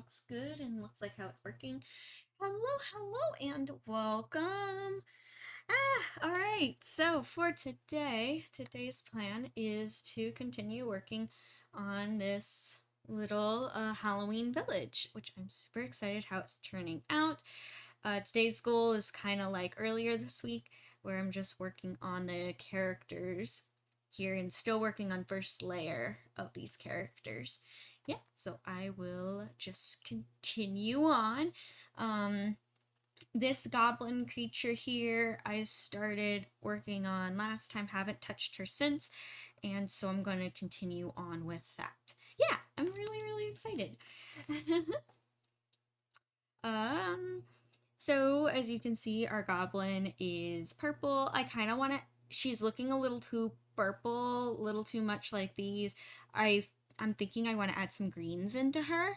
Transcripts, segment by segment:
looks good and looks like how it's working. Hello, and welcome. Alright, so for today's plan is to continue working on this little Halloween village, which I'm super excited how it's turning out. Today's goal is kind of like earlier this week, where I'm just working on the characters here and still working on first layer of these characters. Yeah, so I will just continue on. This goblin creature here I started working on last time, haven't touched her since, and so I'm going to continue on with that. Yeah, I'm really excited. So as you can see, our goblin is purple. I kind of want to, she's looking a little too purple, a little too much like these. I'm thinking I want to add some greens into her.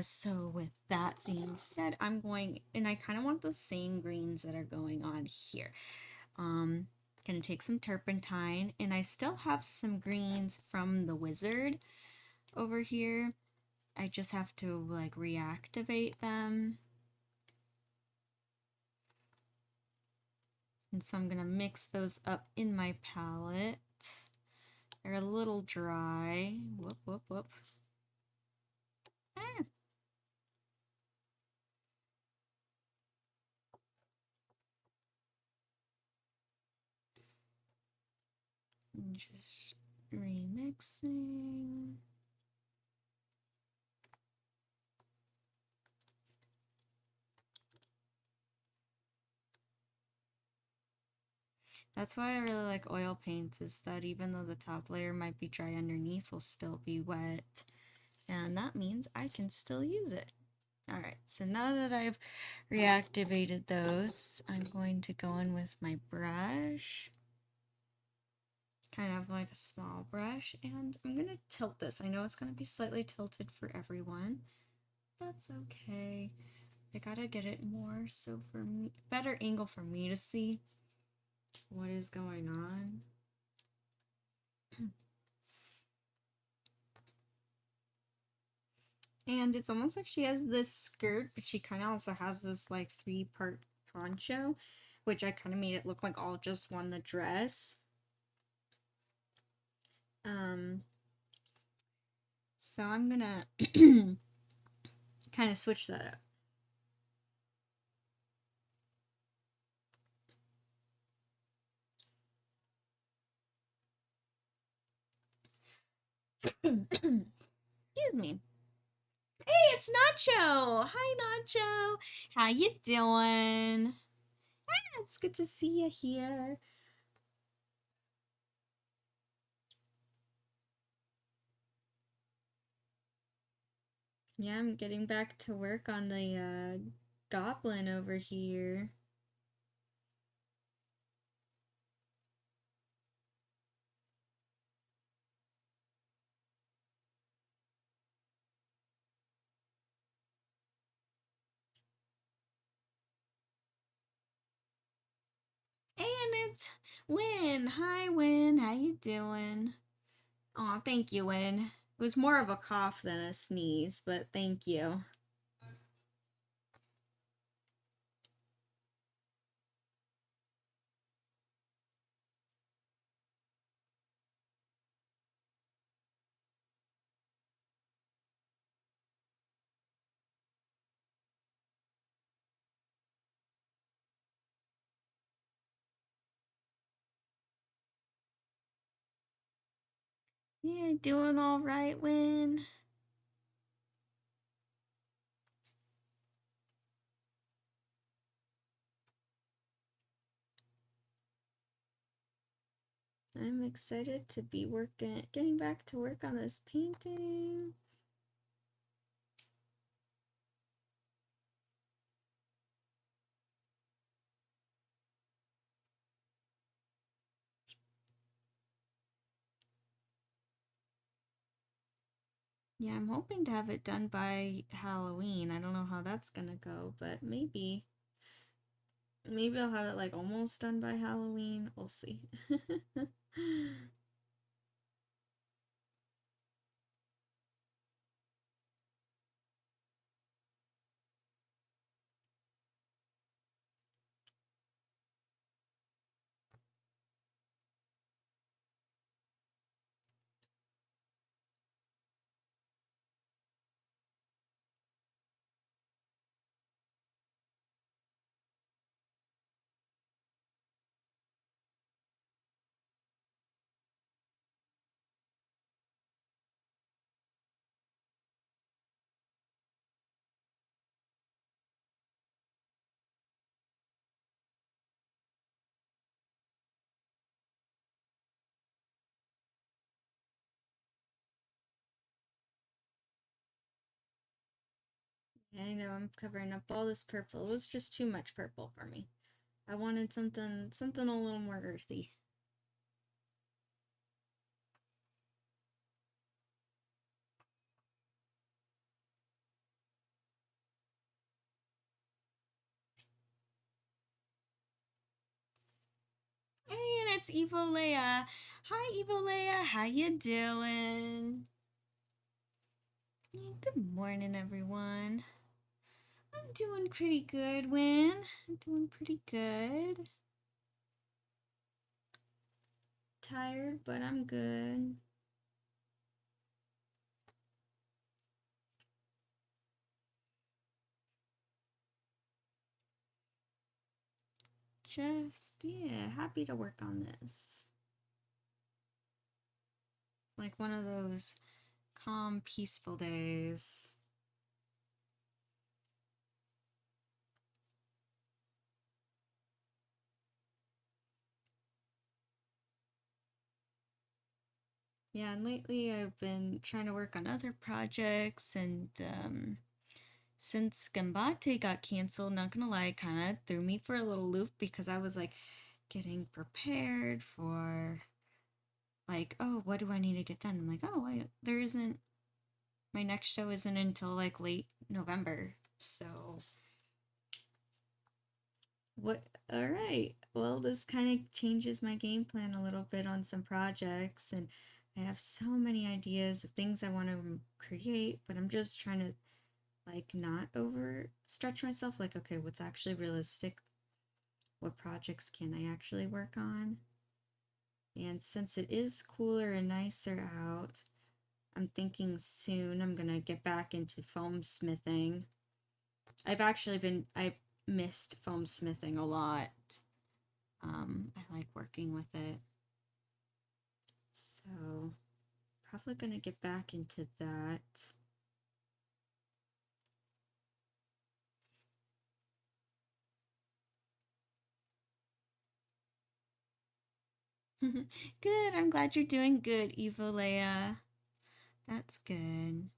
So with that being said, I'm going, and I kind of want the same greens that are going on here. Gonna take some turpentine, and I still have some greens from the wizard over here. I just have to like reactivate them. And so I'm gonna mix those up in my palette. They're a little dry. Whoop. Ah. I'm just remixing. That's why I really like oil paints, is that even though the top layer might be dry, underneath will still be wet. And that means I can still use it. Alright, so now that I've reactivated those, I'm going to go in with my brush. Kind of like a small brush, and I'm going to tilt this. I know it's going to be slightly tilted for everyone. That's okay. I gotta get it more so for me, better angle for me to see what is going on. And it's almost like she has this skirt, but she kind of also has this like 3-part poncho, which I kind of made it look like all just one the dress. So I'm gonna kind of switch that up. Excuse me. Hey, it's Nacho. Hi, Nacho. How you doing? It's good to see you here. Yeah, I'm getting back to work on the goblin over here. And it's Win. Hi, Win. How you doing? Aw, thank you, Win. It was more of a cough than a sneeze, but thank you. Yeah, doing all right, Win. I'm excited to be getting back to work on this painting. Yeah, I'm hoping to have it done by Halloween. I don't know how that's gonna go, but maybe. Maybe I'll have it like almost done by Halloween. We'll see. I know I'm covering up all this purple. It was just too much purple for me. I wanted something a little more earthy. Hey, and it's Evo Leia. Hi, Evo Leia. How you doing? Good morning, everyone. I'm doing pretty good, Win. I'm doing pretty good. Tired, but I'm good. Just, yeah, happy to work on this. Like one of those calm, peaceful days. Yeah, and lately I've been trying to work on other projects, and since Gambate got canceled, not gonna lie, kind of threw me for a little loop because I was like getting prepared for like, oh, what do I need to get done? I'm like, oh, there isn't, my next show isn't until like late November, so what? All right. Well, this kind of changes my game plan a little bit on some projects, and I have so many ideas of things I want to create, but I'm just trying to like not overstretch myself. Like, okay, what's actually realistic? What projects can I actually work on? And since it is cooler and nicer out, I'm thinking soon I'm gonna get back into foam smithing. I missed foam smithing a lot. I like working with it. So, probably gonna get back into that. Good, I'm glad you're doing good, Evo Leia. That's good.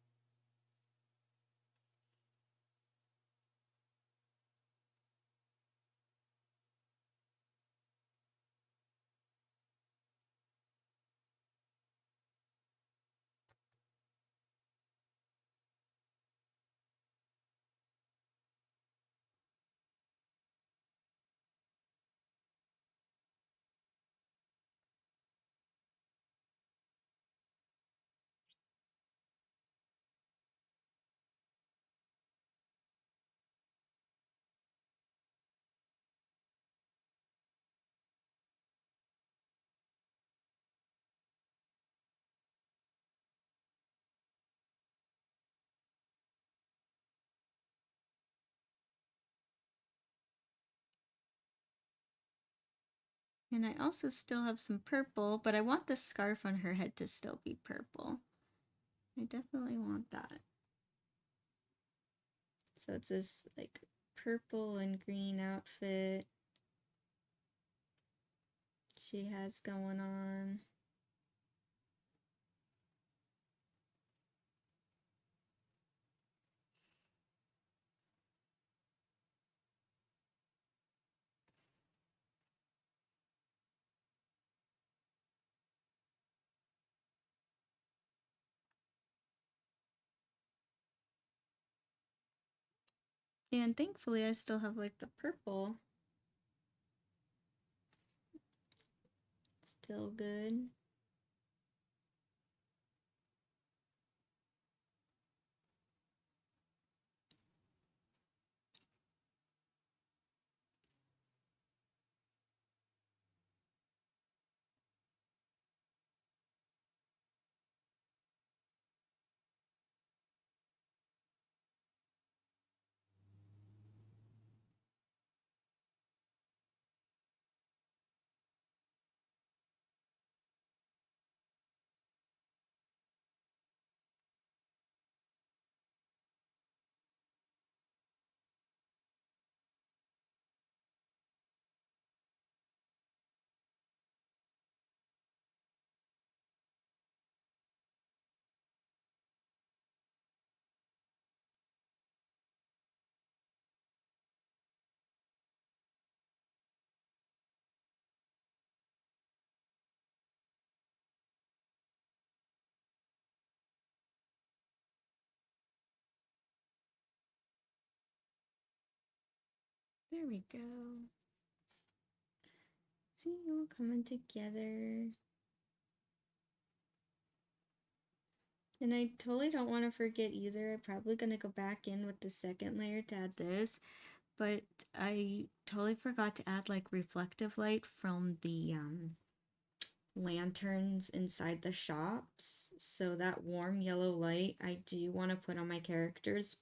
And I also still have some purple, but I want the scarf on her head to still be purple. I definitely want that. So it's this like purple and green outfit she has going on. And thankfully I still have like the purple. Still good. There we go. See you all coming together. And I totally don't want to forget either. I'm probably going to go back in with the second layer to add this. But I totally forgot to add like reflective light from the lanterns inside the shops. So that warm yellow light I do want to put on my characters.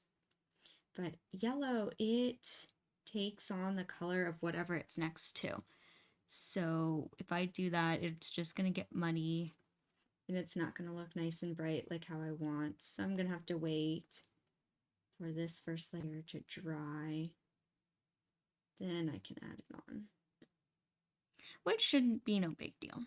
But yellow, it takes on the color of whatever it's next to. So if I do that, it's just going to get muddy. And it's not going to look nice and bright like how I want. So I'm going to have to wait for this first layer to dry. Then I can add it on. Which shouldn't be no big deal.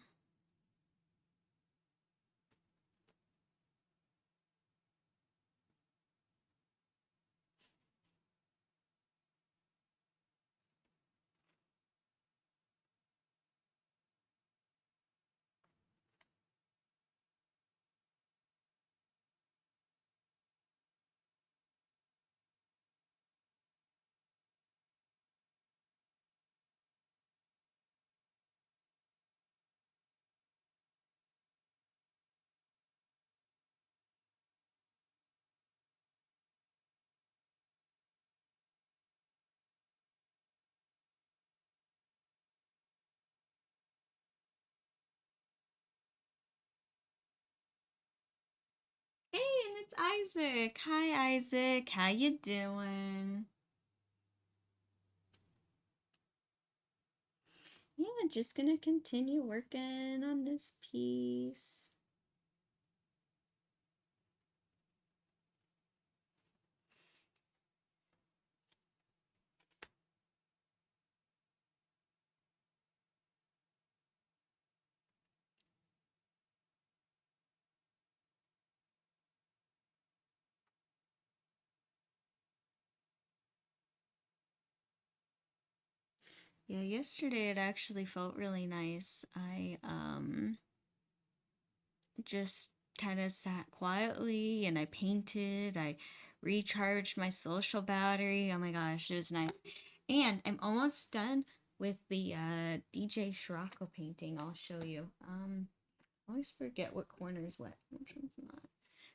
Hey, and it's Isaac. Hi, Isaac. How you doing? Yeah, just gonna continue working on this piece. Yeah, yesterday it actually felt really nice. I just kind of sat quietly and I painted. I recharged my social battery. Oh my gosh, it was nice. And I'm almost done with the DJ Scirocco painting. I'll show you. I always forget what corner is wet. Which one's not?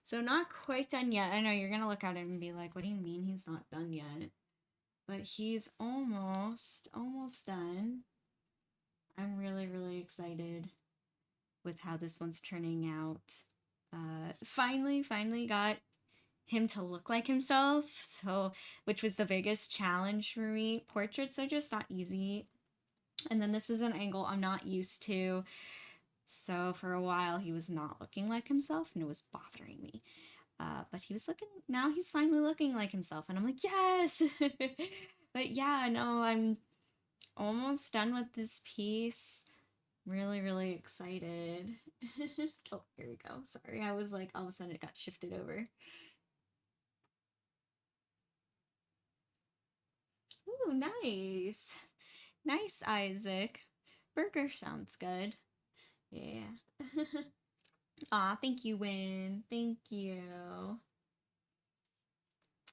So not quite done yet. I know you're gonna look at it and be like, what do you mean he's not done yet? But he's almost done. I'm really, really excited with how this one's turning out. Finally got him to look like himself, so which was the biggest challenge for me. Portraits are just not easy. And then this is an angle I'm not used to. So for a while he was not looking like himself and it was bothering me. But he was looking, now he's finally looking like himself and I'm like, yes. But yeah, no, I'm almost done with this piece. Really, really excited. Oh, here we go. Sorry, I was like, all of a sudden it got shifted over. Ooh, nice. Nice, Isaac. Burger sounds good. Yeah. Aw, thank you, Win. Thank you.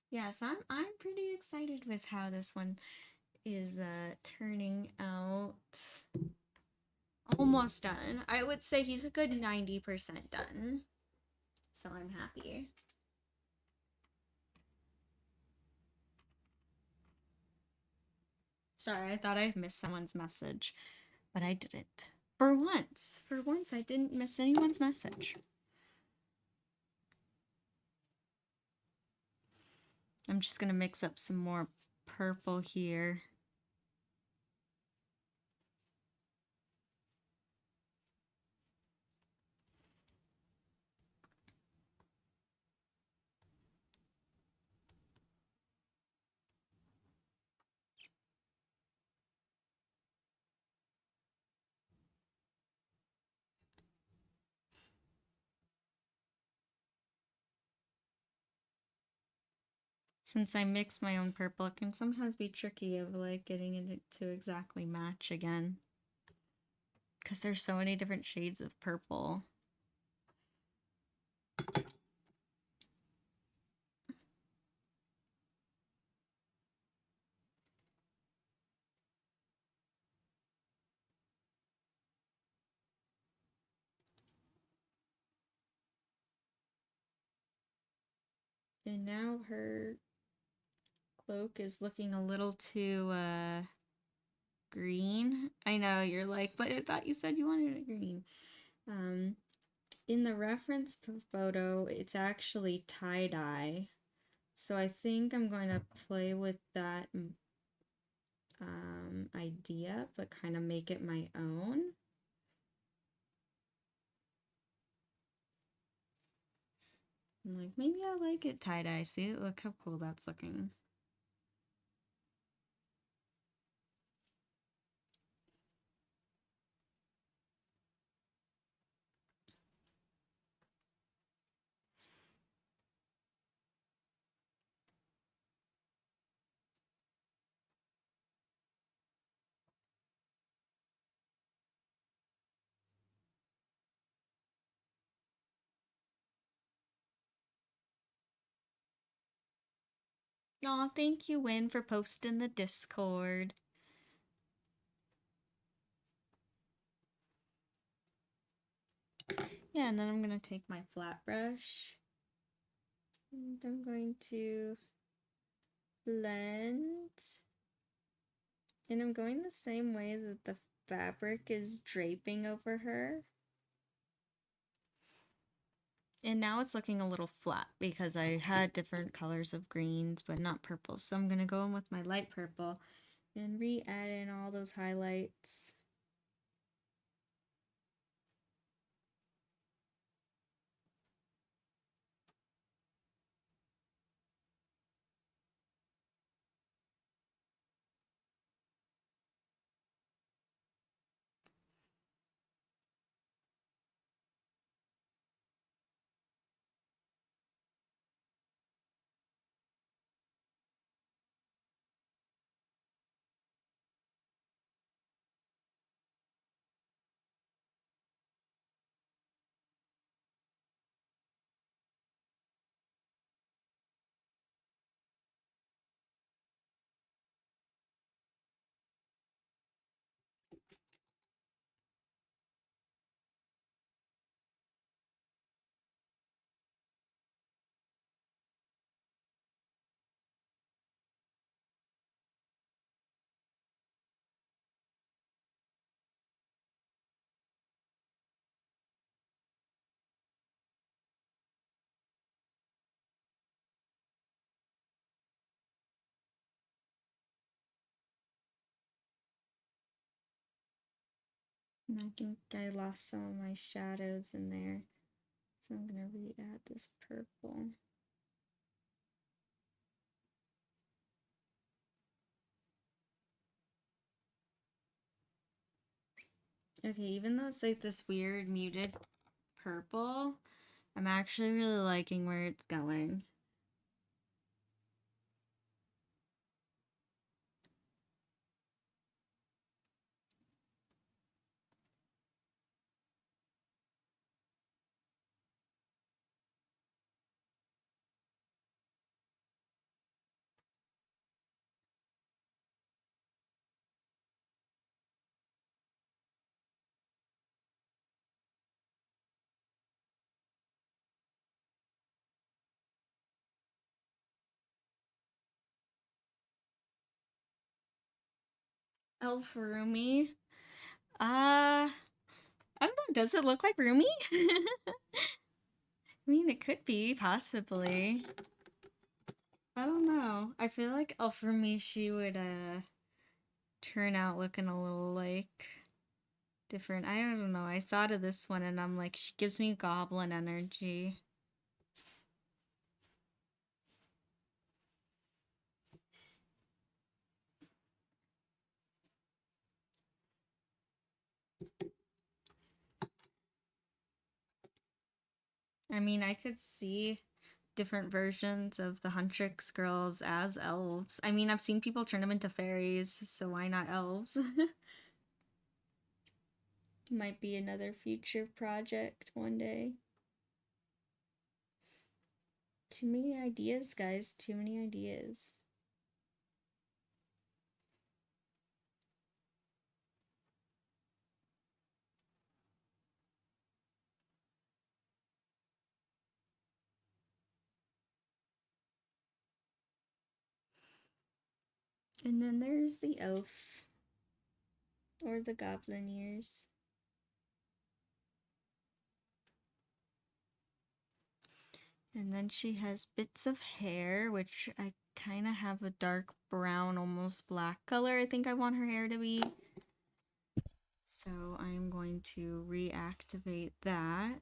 Yes, I'm pretty excited with how this one is turning out. Almost done. I would say he's a good 90% done. So I'm happy. Sorry, I thought I missed someone's message, but I didn't. For once, I didn't miss anyone's message. I'm just gonna mix up some more purple here. Since I mix my own purple, it can sometimes be tricky of like getting it to exactly match again. Because there's so many different shades of purple. And now her cloak is looking a little too green. I know you're like, but I thought you said you wanted it green. In the reference photo, it's actually tie-dye. So I think I'm going to play with that idea, but kind of make it my own. I'm like, maybe I like it tie-dye. See, look how cool that's looking. Aw, thank you, Win, for posting the Discord. Yeah, and then I'm going to take my flat brush. And I'm going to blend. And I'm going the same way that the fabric is draping over her. And now it's looking a little flat because I had different colors of greens, but not purples. So I'm going to go in with my light purple and re-add in all those highlights. And I think I lost some of my shadows in there. So I'm going to re-add this purple. Okay, even though it's like this weird muted purple, I'm actually really liking where it's going. Elf Rumi. I don't know. Does it look like Rumi? I mean, it could be, possibly. I don't know. I feel like Elf Rumi, she would, turn out looking a little like different. I don't know. I thought of this one and I'm like, she gives me goblin energy. I mean, I could see different versions of the Huntrix girls as elves. I mean, I've seen people turn them into fairies, so why not elves? Might be another future project one day. Too many ideas, guys. Too many ideas. And then there's the elf. Or the goblin ears. And then she has bits of hair, which I kind of have a dark brown, almost black color. I think I want her hair to be. So I'm going to reactivate that.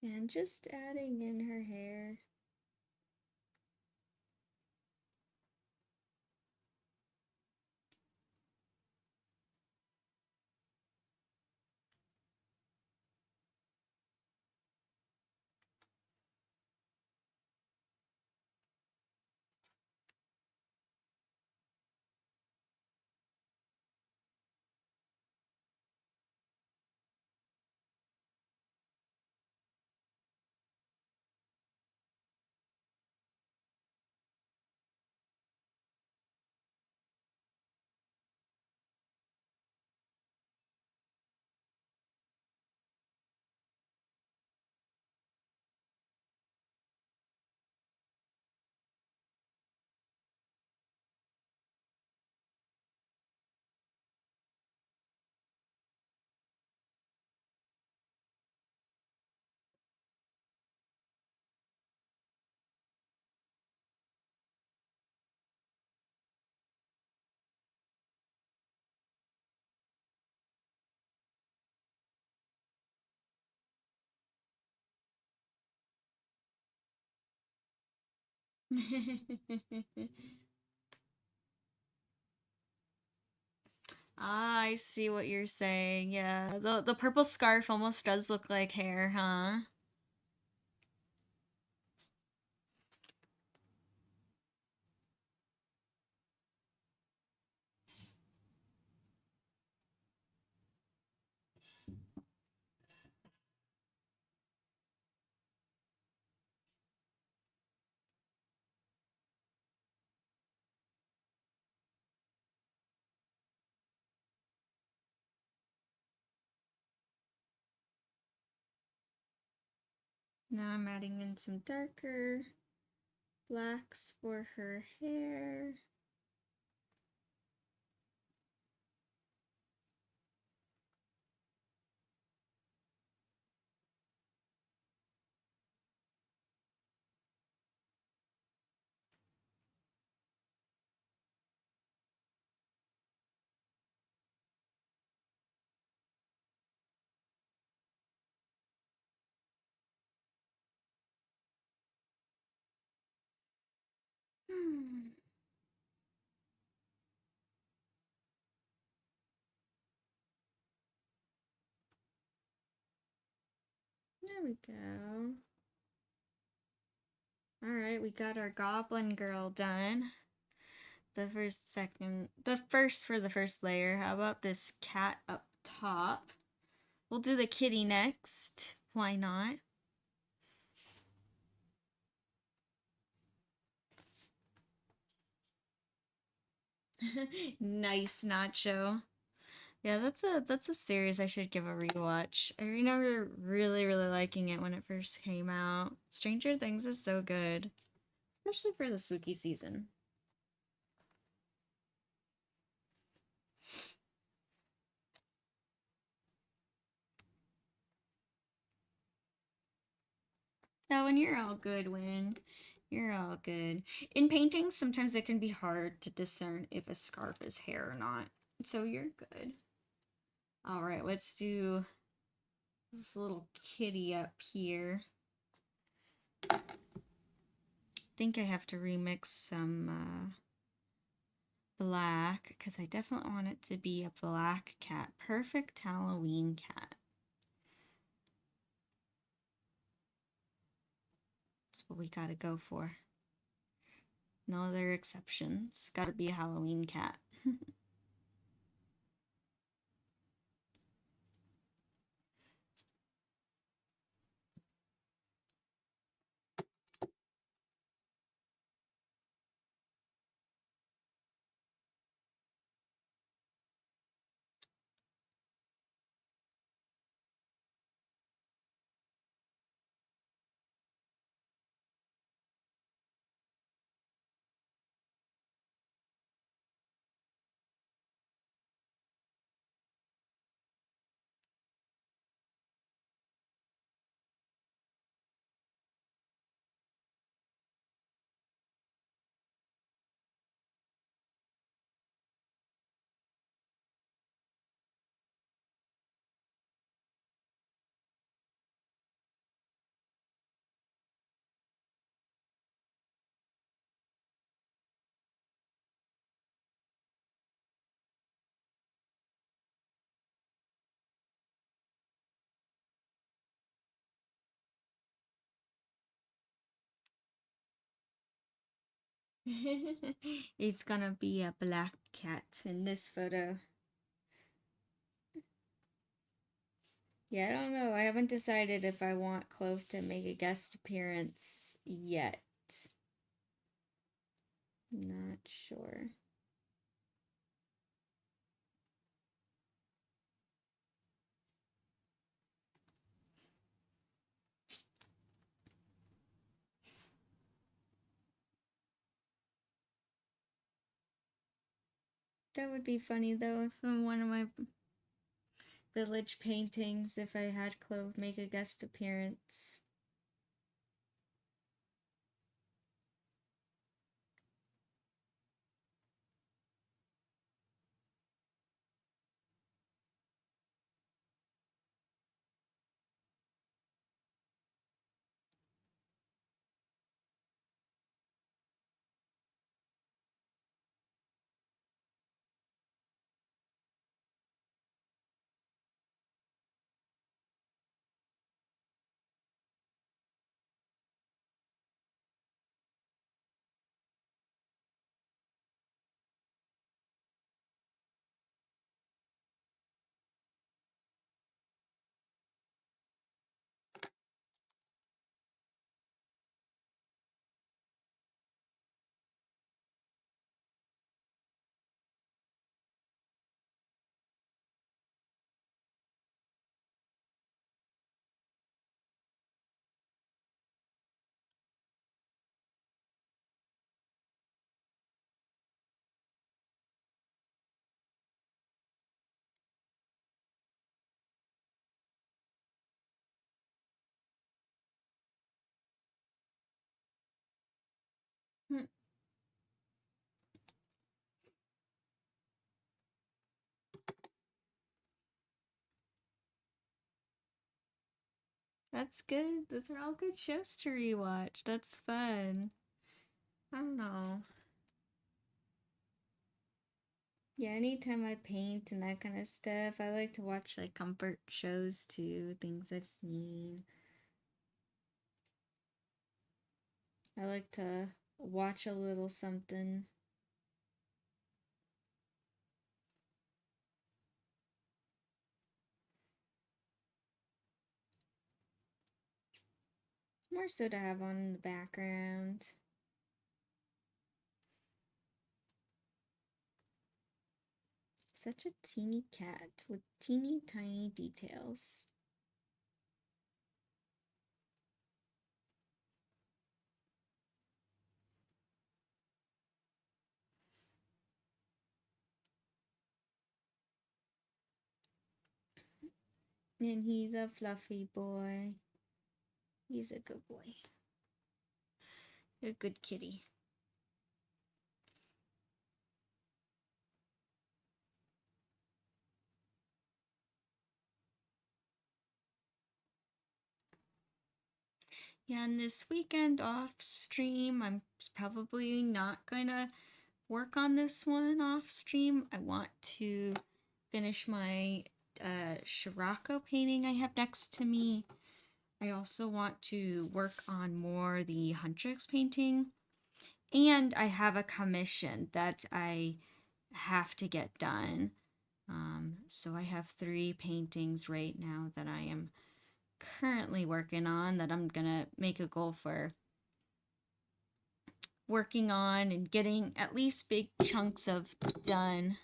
And just adding in her hair. Ah, I see what you're saying. Yeah, the purple scarf almost does look like hair, huh? Now I'm adding in some darker blacks for her hair. Hmm. There we go. Alright, we got our goblin girl done. The first for the first layer. How about this cat up top? We'll do the kitty next. Why not? Nice, Nacho. Yeah, that's a series I should give a rewatch. I remember really liking it when it first came out. Stranger Things is so good, especially for the spooky season. Oh, and you're all good, Win. You're all good. In paintings, sometimes it can be hard to discern if a scarf is hair or not. So you're good. All right, let's do this little kitty up here. I think I have to remix some black because I definitely want it to be a black cat. Perfect Halloween cat. what we gotta go for. No other exceptions. Gotta be a Halloween cat. It's gonna be a black cat in this photo. Yeah, I don't know. I haven't decided if I want Clove to make a guest appearance yet. Not sure. That would be funny though if in one of my village paintings, if I had Clove make a guest appearance. Hmm. That's good. Those are all good shows to rewatch. That's fun. I don't know. Yeah, anytime I paint and that kind of stuff, I like to watch like comfort shows too, things I've seen. I like to watch a little something. More so to have on in the background. Such a teeny cat with teeny tiny details. And he's a fluffy boy. He's a good boy. A good kitty. Yeah, and this weekend off stream, I'm probably not gonna work on this one off stream. I want to finish my Scirocco painting I have next to me. I also want to work on more the Huntrix painting. And I have a commission that I have to get done. So I have 3 paintings right now that I am currently working on that I'm gonna make a goal for working on and getting at least big chunks of done.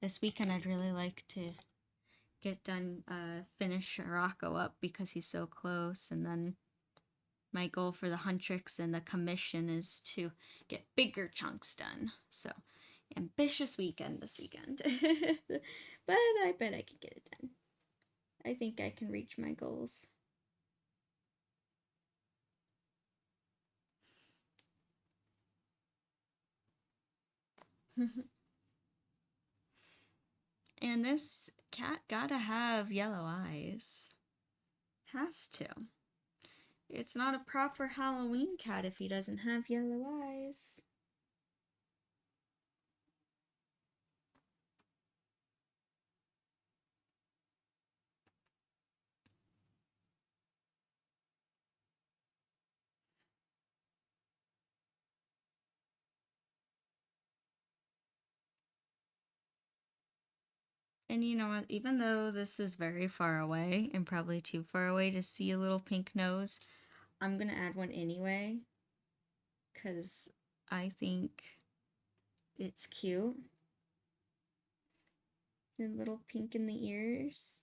This weekend I'd really like to get done, finish Rocco up because he's so close, and then my goal for the Huntrix and the commission is to get bigger chunks done. So, ambitious weekend this weekend. But I bet I can get it done. I think I can reach my goals. And this cat gotta have yellow eyes. Has to. It's not a proper Halloween cat if he doesn't have yellow eyes. And you know what? Even though this is very far away and probably too far away to see a little pink nose, I'm gonna add one anyway because I think it's cute. The little pink in the ears.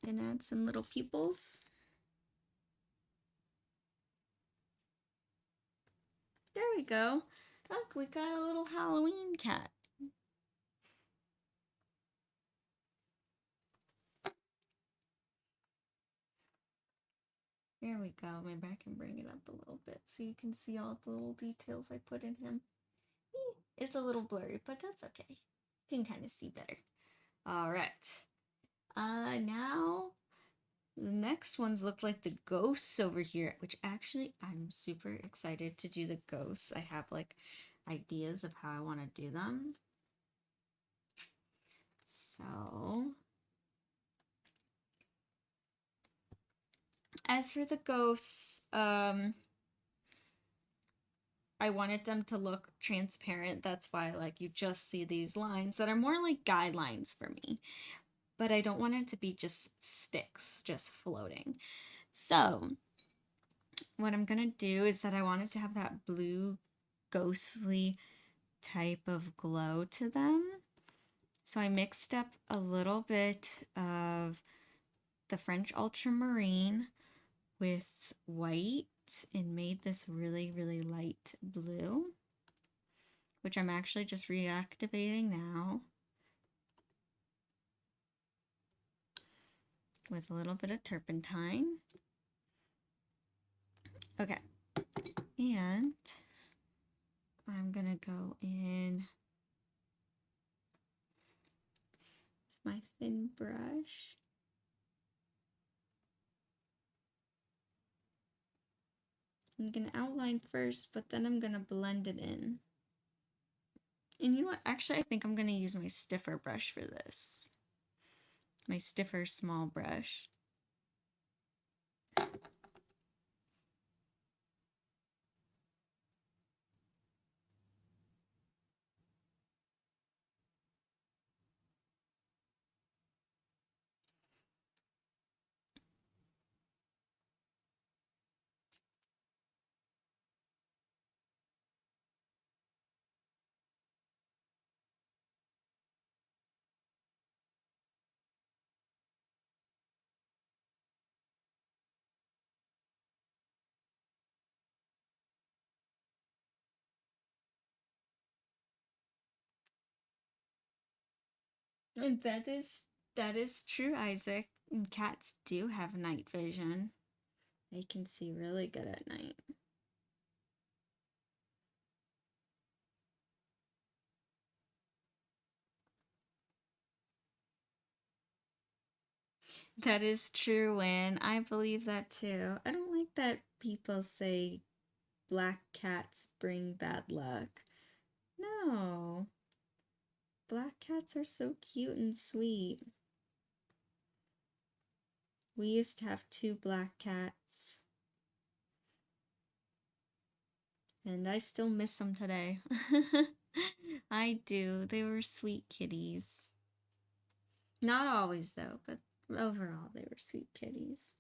And add some little pupils. There we go. Look, we got a little Halloween cat. There we go. Maybe I can bring it up a little bit so you can see all the little details I put in him. It's a little blurry, but that's okay. You can kind of see better. All right. Now the next ones look like the ghosts over here, which actually I'm super excited to do the ghosts. I have like ideas of how I want to do them. So, as for the ghosts, I wanted them to look transparent. That's why like you just see these lines that are more like guidelines for me. But I don't want it to be just sticks, just floating. So, what I'm gonna do is that I want it to have that blue ghostly type of glow to them. So I mixed up a little bit of the French ultramarine with white and made this really, really light blue, which I'm actually just reactivating now with a little bit of turpentine. Okay, and I'm gonna go in my thin brush. I'm gonna outline first, but then I'm gonna blend it in. And you know what? Actually, I think I'm gonna use my stiffer brush for this. My stiffer small brush. And that is true, Isaac. And cats do have night vision. They can see really good at night. That is true, Win. I believe that too. I don't like that people say black cats bring bad luck. No. Black cats are so cute and sweet. We used to have 2 black cats. And I still miss them today. I do. They were sweet kitties. Not always, though, but overall, they were sweet kitties.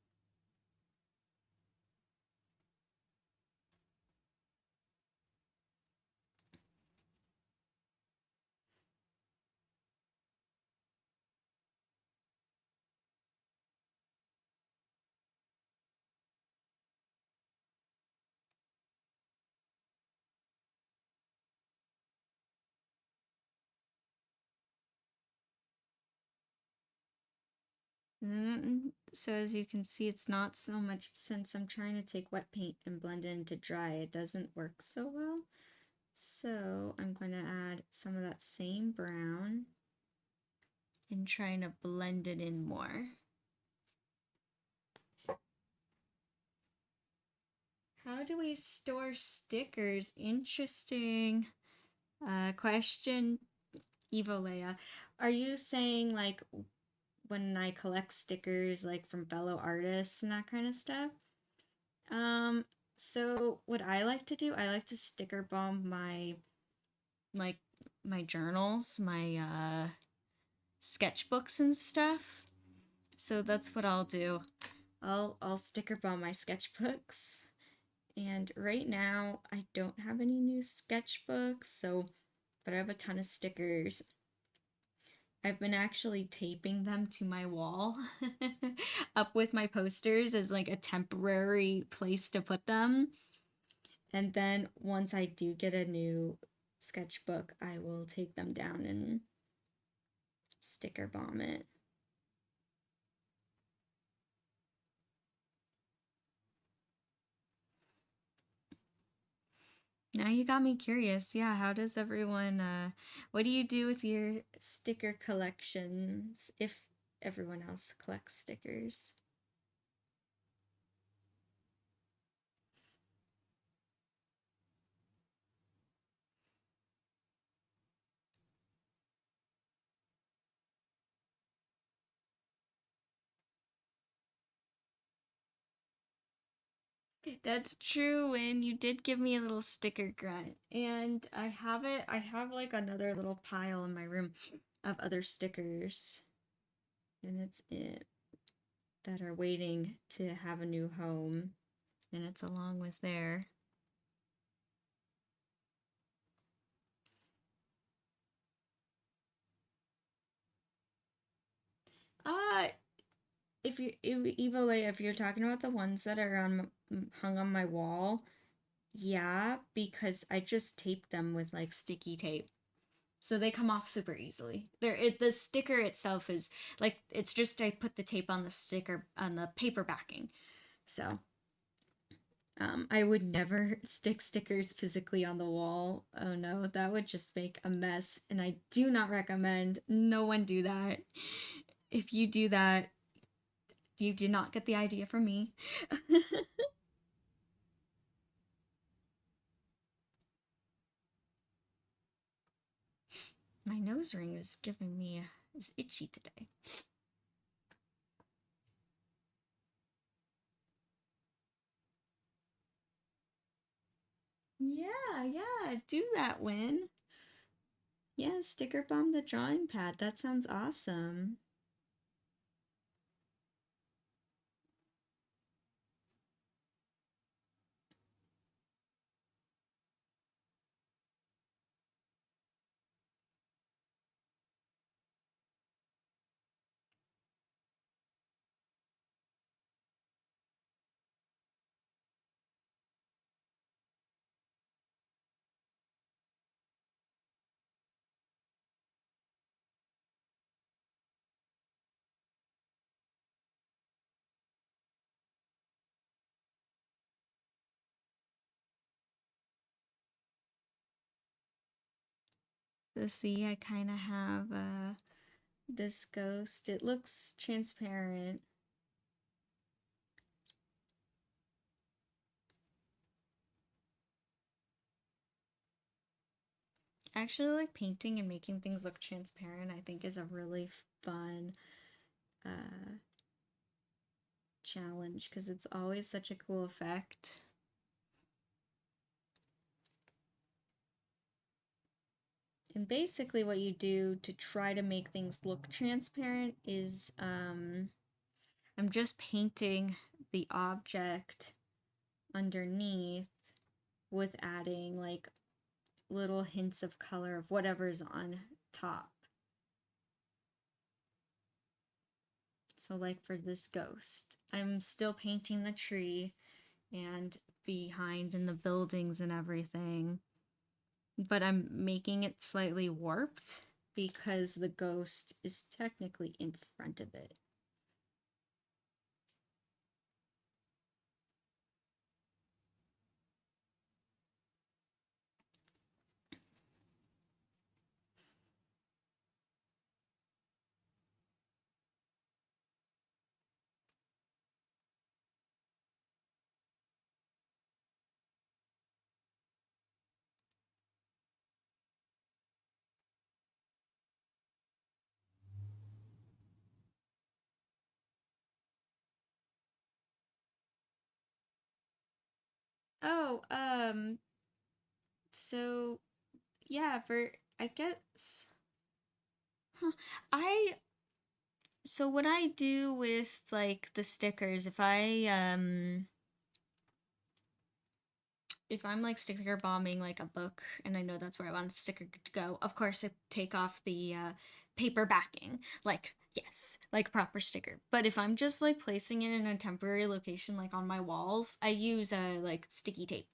So as you can see, it's not so much, since I'm trying to take wet paint and blend it into dry, it doesn't work so well. So I'm going to add some of that same brown and trying to blend it in more. How do we store stickers? Interesting question, Evolea. Are you saying like when I collect stickers like from fellow artists and that kind of stuff? So what I like to do, I like to sticker bomb my like my journals, my sketchbooks and stuff. So that's what I'll do. I'll sticker bomb my sketchbooks. And right now I don't have any new sketchbooks, so but I have a ton of stickers. I've been actually taping them to my wall up with my posters as like a temporary place to put them. And then once I do get a new sketchbook, I will take them down and sticker bomb it. Now you got me curious. Yeah, how does everyone what do you do with your sticker collections if everyone else collects stickers? That's true, and you did give me a little sticker grunt. And I have like another little pile in my room of other stickers. And it's it that are waiting to have a new home. And it's along with there. Uh if you Evola, if you're talking about the ones that are on hung on my wall, yeah, because I just taped them with like sticky tape. So they come off super easily. The sticker itself is like it's just I put the tape on the sticker on the paper backing. So I would never stick stickers physically on the wall. Oh no, that would just make a mess, and I do not recommend. No one do that. If you do that, you did not get the idea from me. My nose ring is giving me is itchy today. Yeah, yeah, do that, Win. Yeah, sticker bomb the drawing pad. That sounds awesome. Let's see, I kind of have this ghost. It looks transparent. Actually, like painting and making things look transparent, I think is a really fun challenge because it's always such a cool effect. And basically what you do to try to make things look transparent is I'm just painting the object underneath with adding like little hints of color of whatever's on top. So like for this ghost, I'm still painting the tree and behind in the buildings and everything, but I'm making it slightly warped because the ghost is technically in front of it. Oh, so yeah, for I guess huh, I so what I do with like the stickers, if I'm like sticker bombing like a book and I know that's where I want the sticker to go, of course I take off the paper backing. Like, yes, like proper sticker. But if I'm just like placing it in a temporary location like on my walls, I use like sticky tape.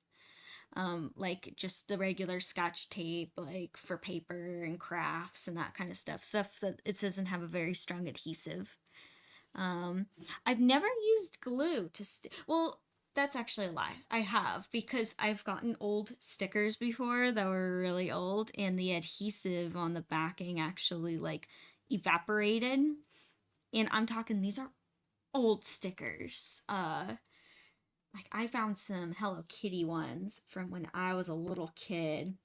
Like just the regular scotch tape, like for paper and crafts and that kind of stuff that it doesn't have a very strong adhesive. Um, I've never used glue to well, that's actually a lie. I have because I've gotten old stickers before that were really old and the adhesive on the backing actually like evaporated. And I'm talking these are old stickers. Like I found some Hello Kitty ones from when I was a little kid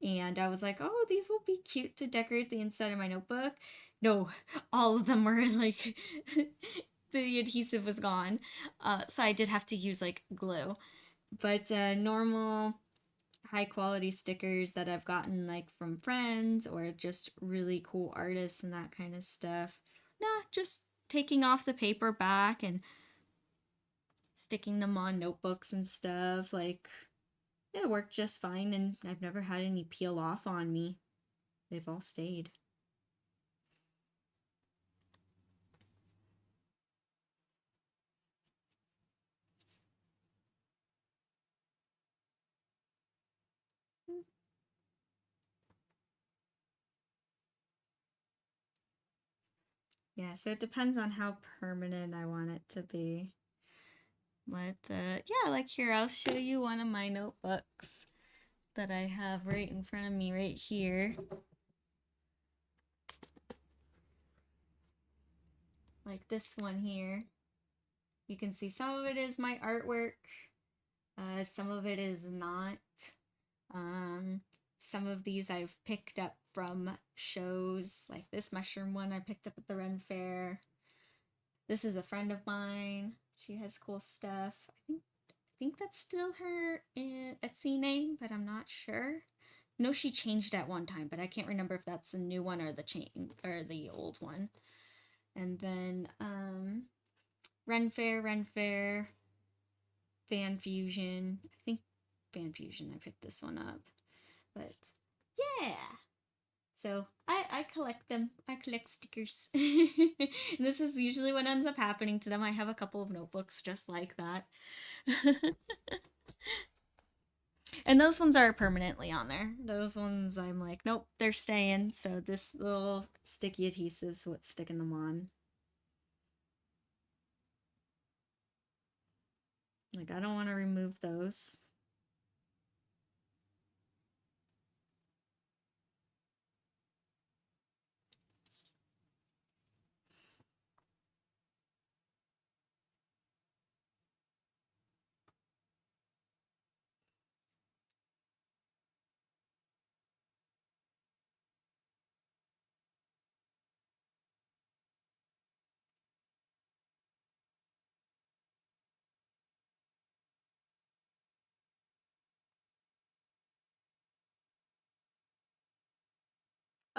and I was like, "Oh, these will be cute to decorate the inside of my notebook." No, all of them were like the adhesive was gone. So I did have to use like glue. But normal high quality stickers that I've gotten like from friends or just really cool artists and that kind of stuff. Nah, just taking off the paper back and sticking them on notebooks and stuff. Like it worked just fine and I've never had any peel off on me. They've all stayed. Yeah, so it depends on how permanent I want it to be. But yeah, like here, I'll show you one of my notebooks that I have right in front of me right here. Like this one here. You can see some of it is my artwork. Some of it is not. Um, some of these I've picked up from shows, like this mushroom one I picked up at the Ren Fair. This is a friend of mine. She has cool stuff. I think that's still her Etsy name, but I'm not sure. No, she changed at one time, but I can't remember if that's the new one or the chain or the old one. And then Ren Fair, Fan Fusion. I think Fan Fusion. I picked this one up, but yeah. So I collect them. I collect stickers. And this is usually what ends up happening to them. I have a couple of notebooks just like that. And those ones are permanently on there. Those ones I'm like, nope, they're staying. So this little sticky adhesive's what's sticking them on. Like I don't want to remove those.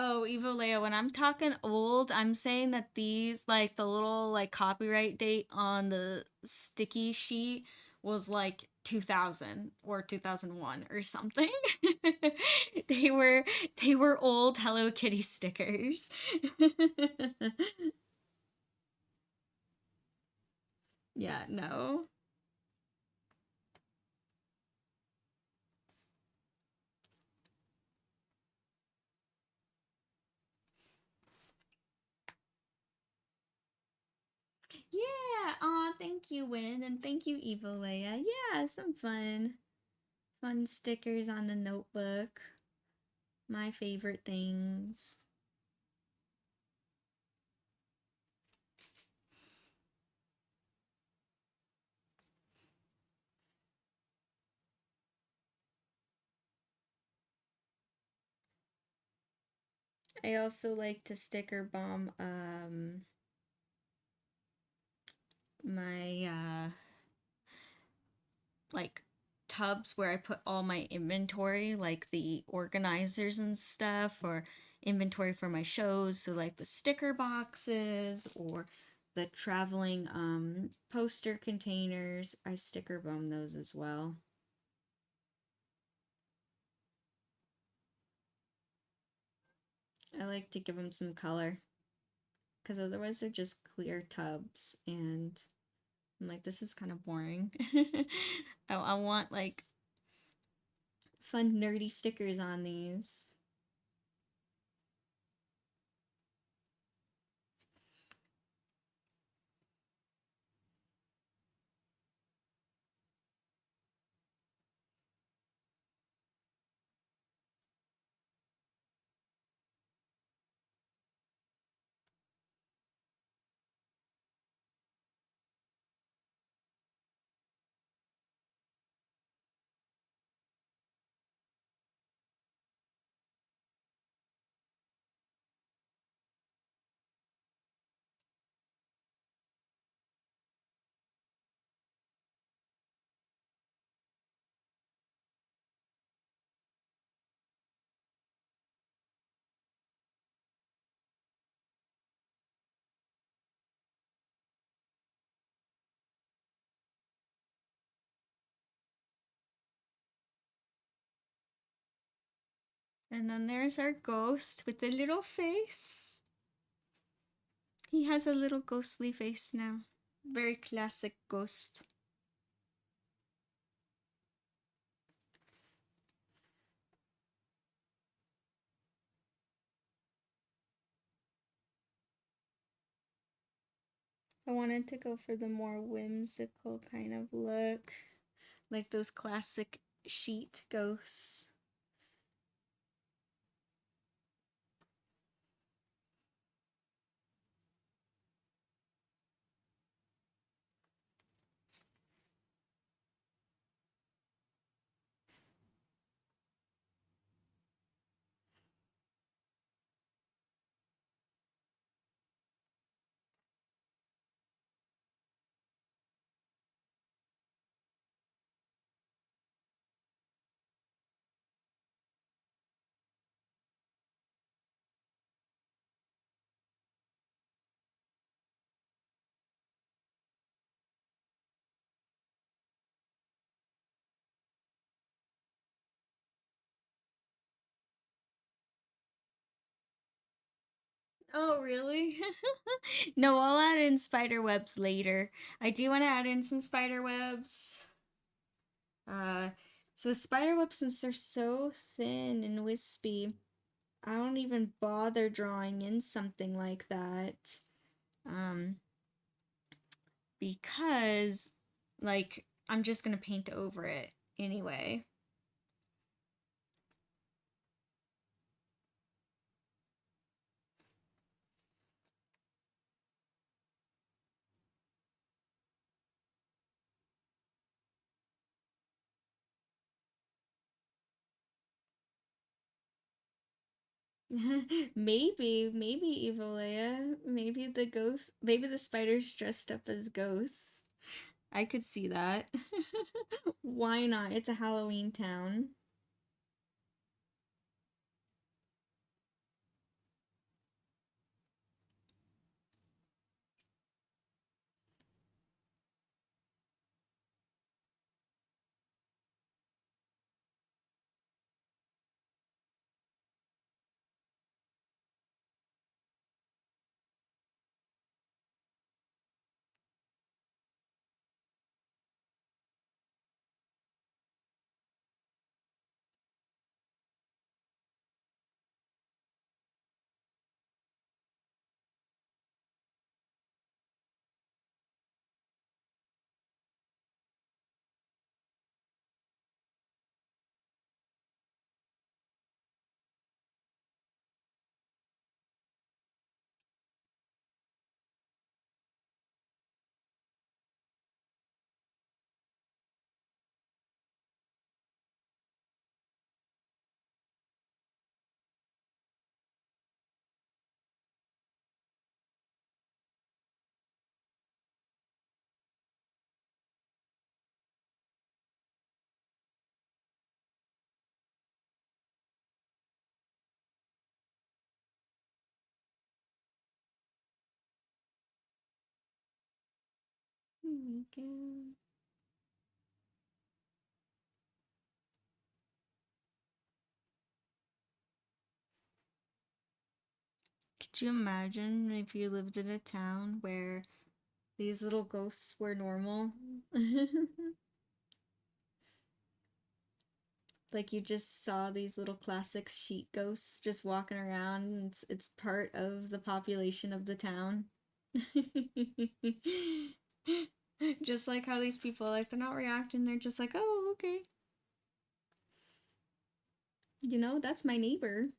Oh, Evo Leia, when I'm talking old, I'm saying that these, like, the little, like, copyright date on the sticky sheet was, like, 2000 or 2001 or something. they were they were old Hello Kitty stickers. Yeah, no. Yeah, aw, thank you, Win, and thank you, Evo Leia. Yeah, some fun stickers on the notebook. My favorite things. I also like to sticker bomb my like tubs where I put all my inventory, like the organizers and stuff, or inventory for my shows, so like the sticker boxes or the traveling poster containers. I sticker bomb those as well. I like to give them some color because otherwise they're just clear tubs and I'm like, this is kind of boring. I want like fun nerdy stickers on these. And then there's our ghost with the little face. He has a little ghostly face now. Very classic ghost. I wanted to go for the more whimsical kind of look, like those classic sheet ghosts. Oh, really? No, I'll add in spider webs later. I do want to add in some spider webs. Uh, so spider webs, since they're so thin and wispy, I don't even bother drawing in something like that. Um, because, like, I'm just gonna paint over it anyway. maybe Evolea, maybe the spider's dressed up as ghosts. I could see that. Why not? It's a Halloween town. weekend. Could you imagine if you lived in a town where these little ghosts were normal? Like you just saw these little classic sheet ghosts just walking around and it's part of the population of the town. Just like how these people, like, they're not reacting, they're just like, oh, okay. You know, that's my neighbor.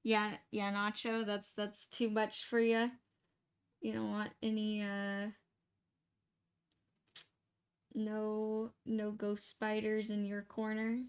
Yeah, yeah, Nacho, that's too much for you. You don't want any no ghost spiders in your corner.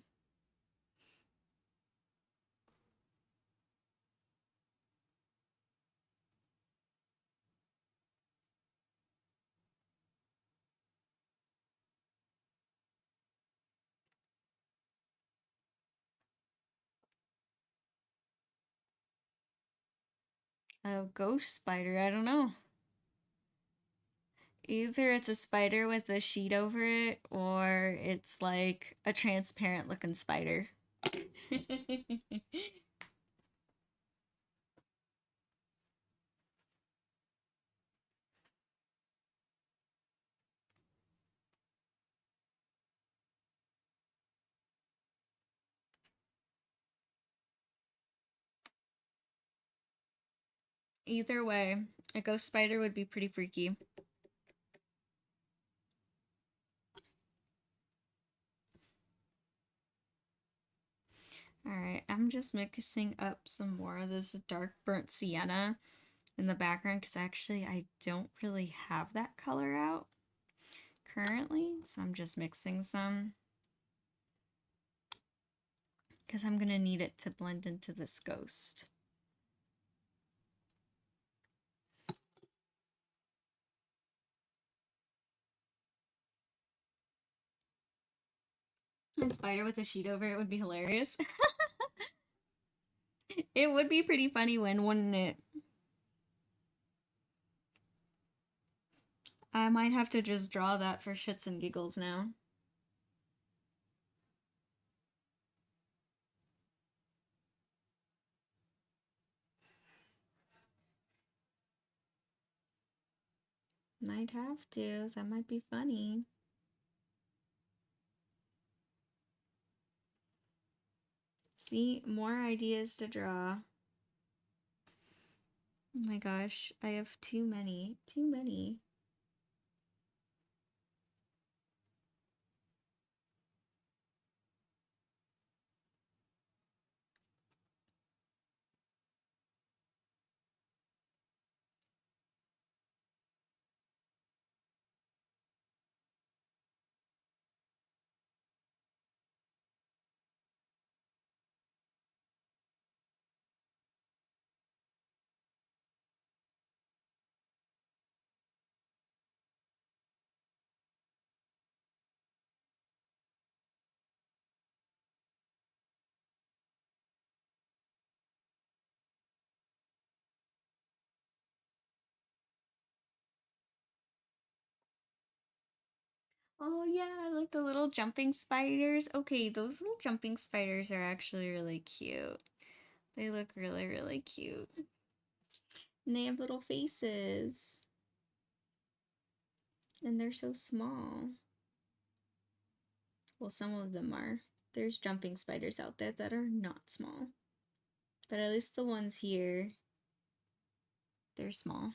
A ghost spider, I don't know. Either it's a spider with a sheet over it, or it's like a transparent looking spider. Either way, a ghost spider would be pretty freaky. Alright, I'm just mixing up some more of this dark burnt sienna in the background because actually I don't really have that color out currently, so I'm just mixing some because I'm gonna need it to blend into this ghost. A spider with a sheet over it would be hilarious. It would be pretty funny wouldn't it? I might have to just draw that for shits and giggles now. Might have to. That might be funny. See, more ideas to draw. Oh my gosh, I have too many. Too many. Oh yeah, I like the little jumping spiders. Okay, those little jumping spiders are actually really cute. They look really, really cute. And they have little faces. And they're so small. Well, some of them are. There's jumping spiders out there that are not small. But at least the ones here, they're small.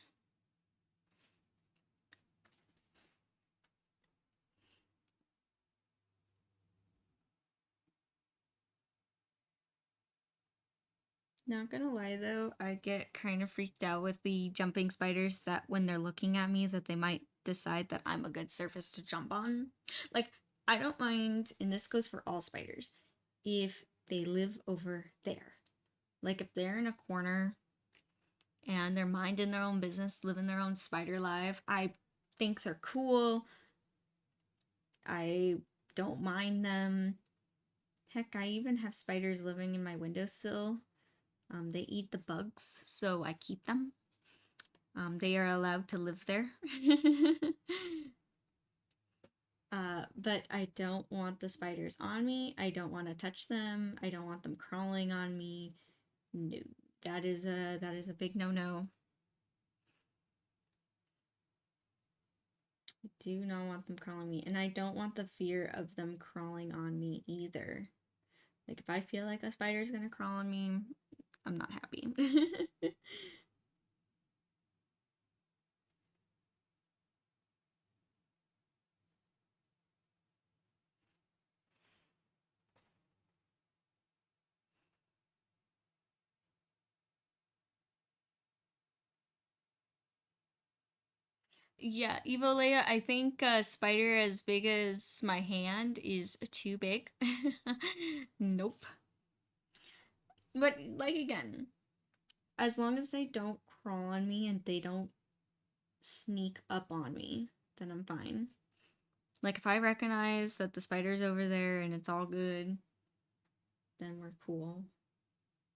Not gonna lie though, I get kind of freaked out with the jumping spiders that when they're looking at me that they might decide that I'm a good surface to jump on. Like I don't mind, and this goes for all spiders, if they live over there. Like if they're in a corner and they're minding their own business, living their own spider life, I think they're cool. I don't mind them. Heck, I even have spiders living in my windowsill. They eat the bugs, so I keep them. They are allowed to live there. But I don't want the spiders on me. I don't want to touch them. I don't want them crawling on me. No, that is a big no-no. I do not want them crawling on me, and I don't want the fear of them crawling on me either. Like if I feel like a spider's gonna crawl on me, I'm not happy. Yeah, Evo Leia, I think a spider as big as my hand is too big. Nope. But, like, again, as long as they don't crawl on me and they don't sneak up on me, then I'm fine. Like, if I recognize that the spider's over there and it's all good, then we're cool.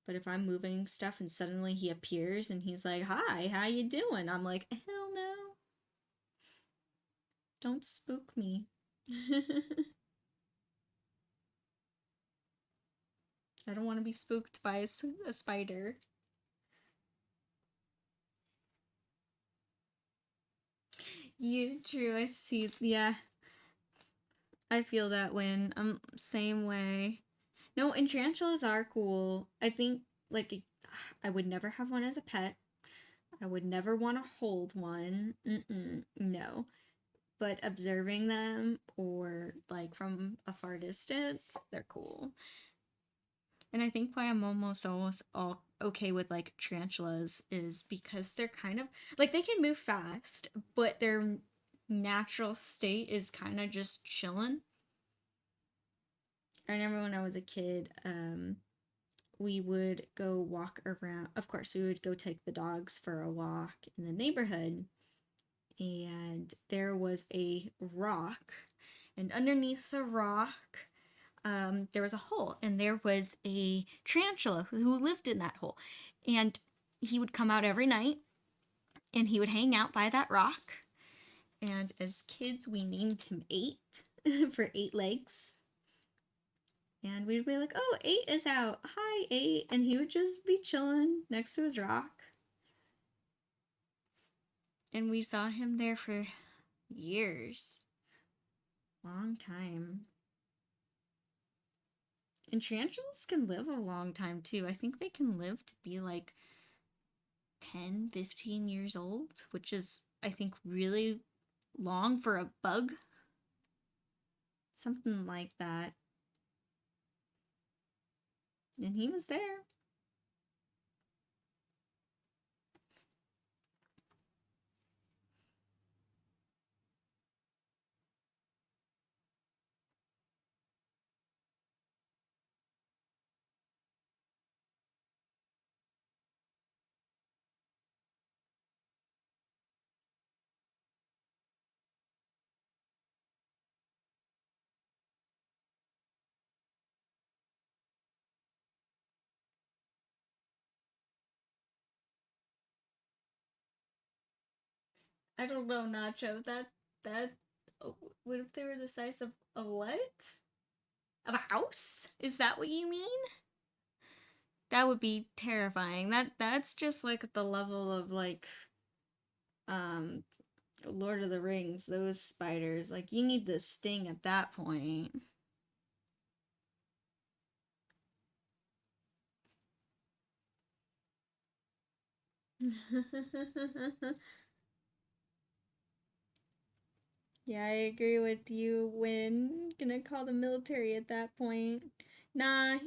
But if I'm moving stuff and suddenly he appears and he's like, "Hi, how you doing?" I'm like, "Hell no. Don't spook me." I don't want to be spooked by a spider. True, I see. Yeah, I feel that when same way. No, and tarantulas are cool. I think like I would never have one as a pet. I would never want to hold one. No. But observing them or like from a far distance, they're cool. And I think why I'm almost all okay with like tarantulas is because they're kind of like they can move fast, but their natural state is kind of just chilling. I remember when I was a kid, we would go walk around. Of course, we would go take the dogs for a walk in the neighborhood, and there was a rock, and underneath the rock, there was a hole, and there was a tarantula who lived in that hole, and he would come out every night, and he would hang out by that rock. And as kids, we named him Eight for 8 legs. And we'd be like, "Oh, Eight is out. Hi, Eight." And he would just be chilling next to his rock. And we saw him there for years. Long time. And tarantulas can live a long time too. I think they can live to be like 10, 15 years old, which is, I think, really long for a bug. Something like that. And he was there. I don't know, Nacho. That what if they were the size of a what? Of a house? Is that what you mean? That would be terrifying. That's just like the level of like um Lord of the Rings, those spiders. Like you need the sting at that point. Yeah, I agree with you. When gonna call the military at that point? Nah,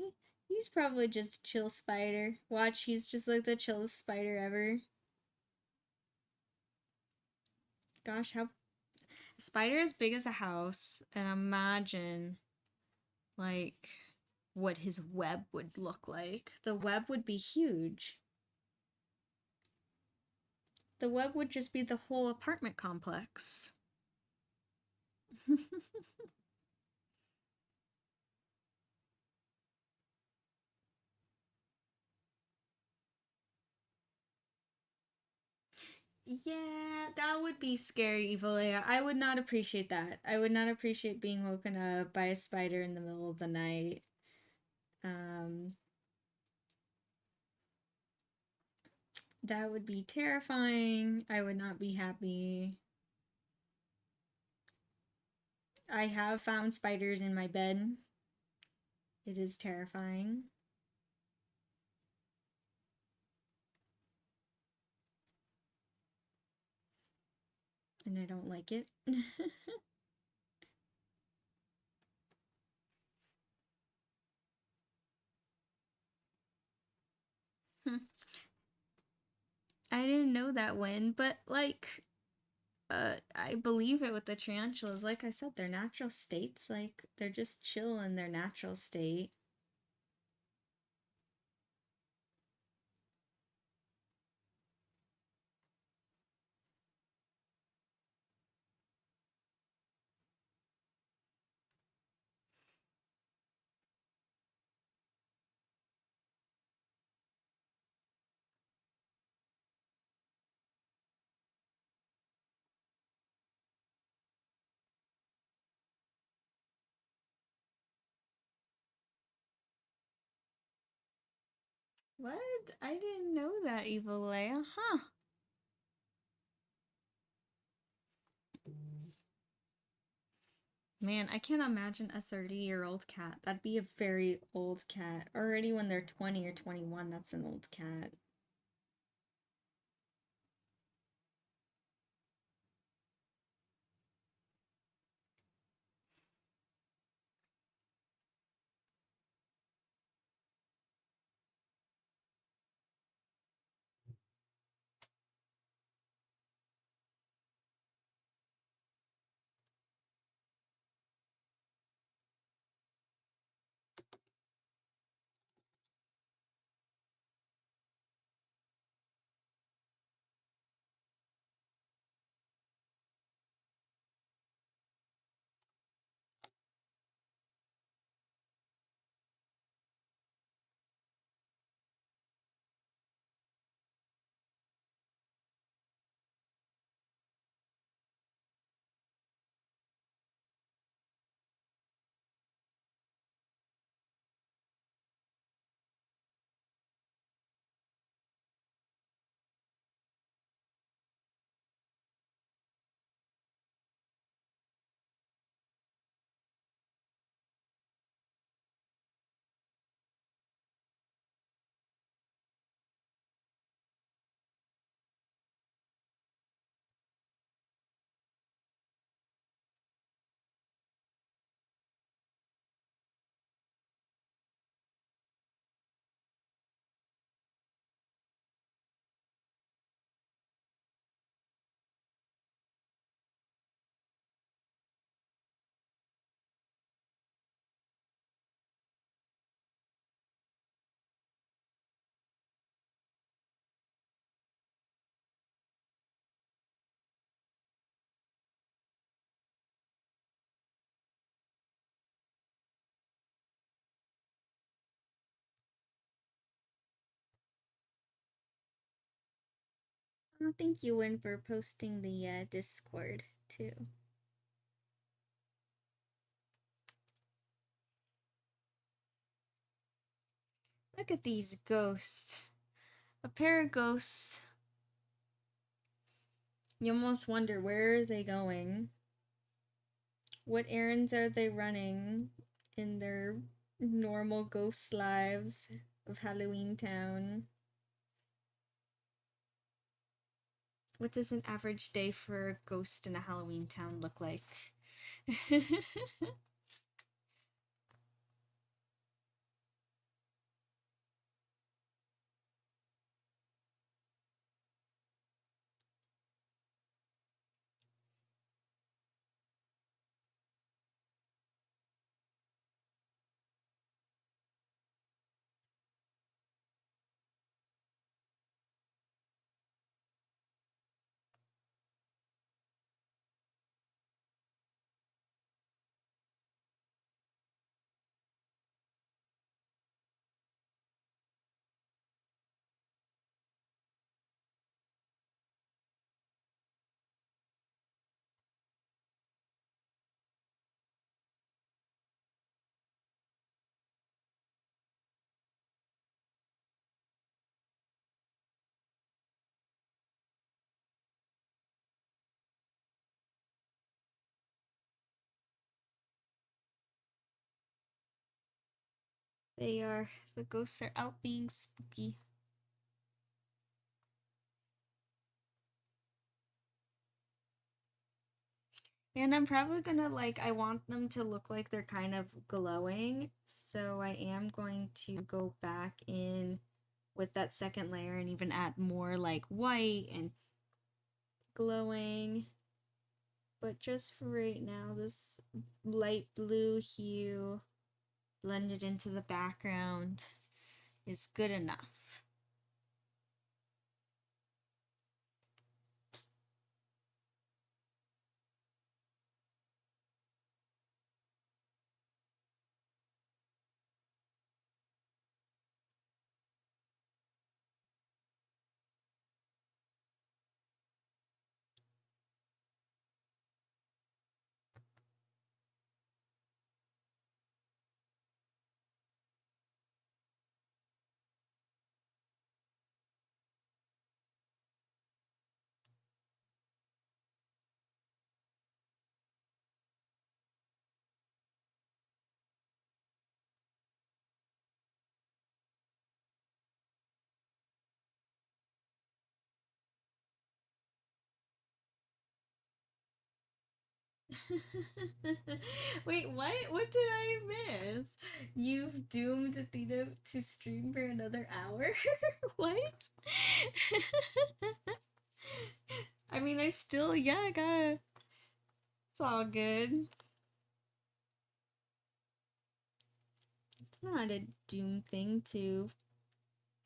he's probably just a chill spider. Watch, he's just like the chillest spider ever. Gosh, how spider as big as a house, and imagine like what his web would look like. The web would be huge. The web would just be the whole apartment complex. Yeah, that would be scary, Evil Leia. I would not appreciate that. I would not appreciate being woken up by a spider in the middle of the night. Um, that would be terrifying. I would not be happy. I have found spiders in my bed. It is terrifying. And I don't like it. I didn't know that one, but like, I believe it with the tarantulas. Like I said, their natural states, like, they're just chill in their natural state. What? I didn't know that, Evil Leia. Huh. Man, I can't imagine a 30-year-old cat. That'd be a very old cat. Already when they're 20 or 21, that's an old cat. Oh, thank you, Win, for posting the Discord, too. Look at these ghosts. A pair of ghosts. You almost wonder, where are they going? What errands are they running in their normal ghost lives of Halloween Town? What does an average day for a ghost in a Halloween town look like? They are. The ghosts are out being spooky. And I'm probably gonna, like, I want them to look like they're kind of glowing, so I am going to go back in with that second layer and even add more, like, white and glowing. But just for right now, this light blue hue blended into the background is good enough. Wait, what? What did I miss? You've doomed Athena to stream for another hour? What? I mean, I still, yeah, I gotta. It's all good. It's not a doom thing to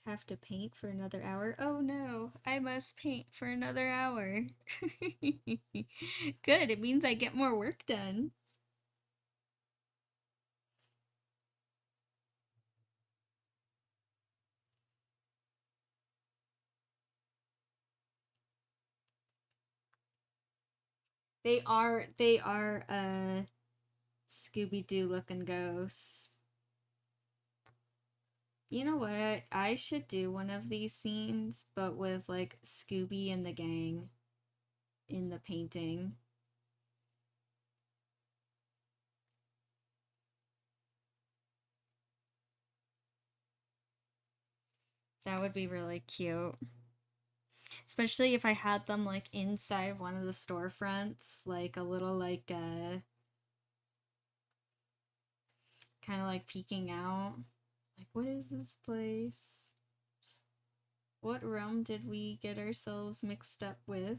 have to paint for another hour. Oh no, I must paint for another hour. Good, it means I get more work done. They are Scooby-Doo looking ghosts. You know what? I should do one of these scenes, but with like Scooby and the gang in the painting. That would be really cute. Especially if I had them like inside one of the storefronts, like a little like kind of like peeking out. Like, what is this place? What realm did we get ourselves mixed up with?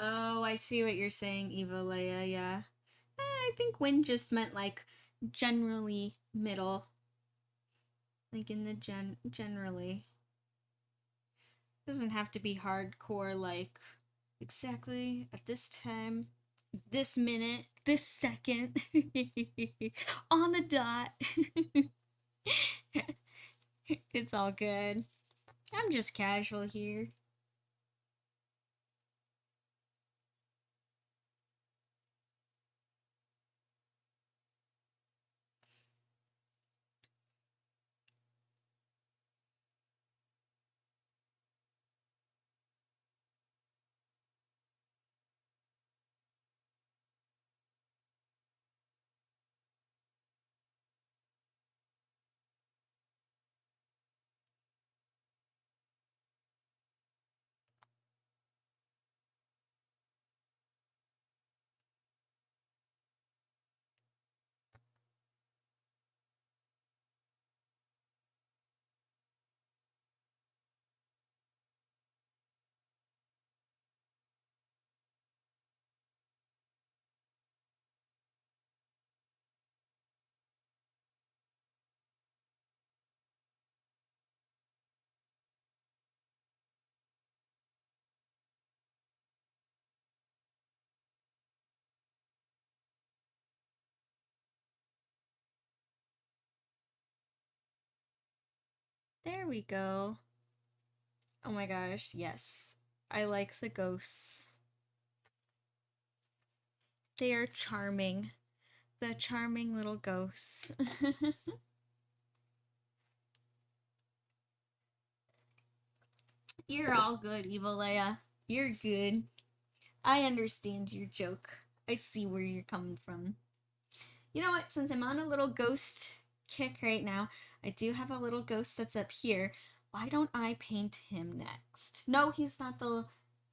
Oh, I see what you're saying, Eva Leia, yeah. I think Win just meant like generally middle. Like in the generally. Doesn't have to be hardcore like exactly at this time, this minute, this second, on the dot. It's all good. I'm just casual here. There we go. Oh my gosh, yes. I like the ghosts. They are charming. The charming little ghosts. You're all good, Evil Leia. You're good. I understand your joke. I see where you're coming from. You know what? Since I'm on a little ghost kick right now, I do have a little ghost that's up here. Why don't I paint him next? No, he's not the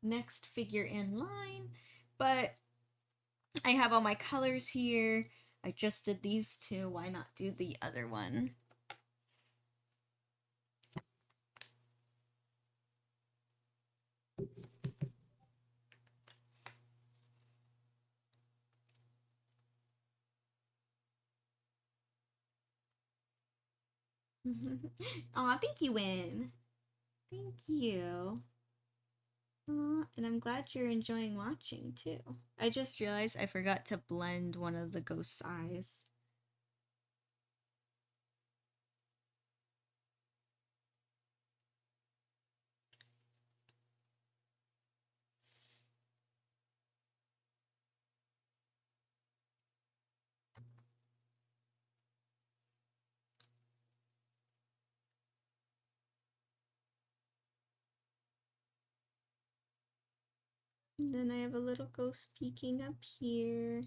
next figure in line, but I have all my colors here. I just did these two. Why not do the other one? Aw, thank you, Win. Thank you. And I'm glad you're enjoying watching too. I just realized I forgot to blend one of the ghost's eyes. And then I have a little ghost peeking up here.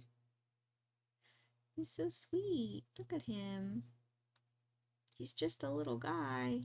He's so sweet. Look at him. He's just a little guy.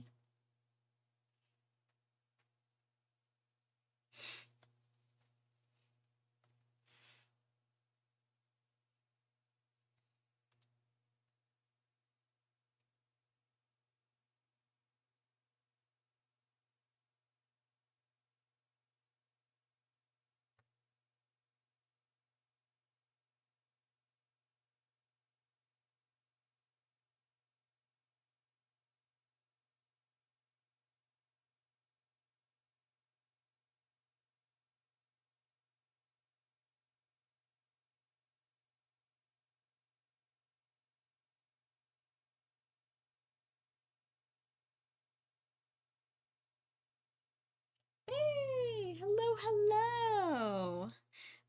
Hey, hello, hello.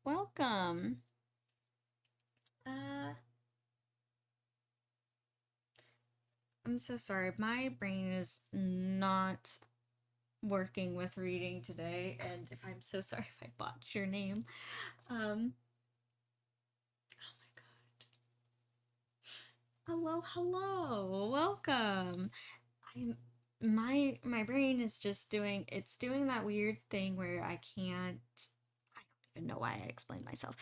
Welcome. I'm so sorry. My brain is not working with reading today, and if I'm so sorry if I botched your name. Oh my god. Hello, hello. Welcome. My brain is just doing that weird thing where I don't even know why I explained myself.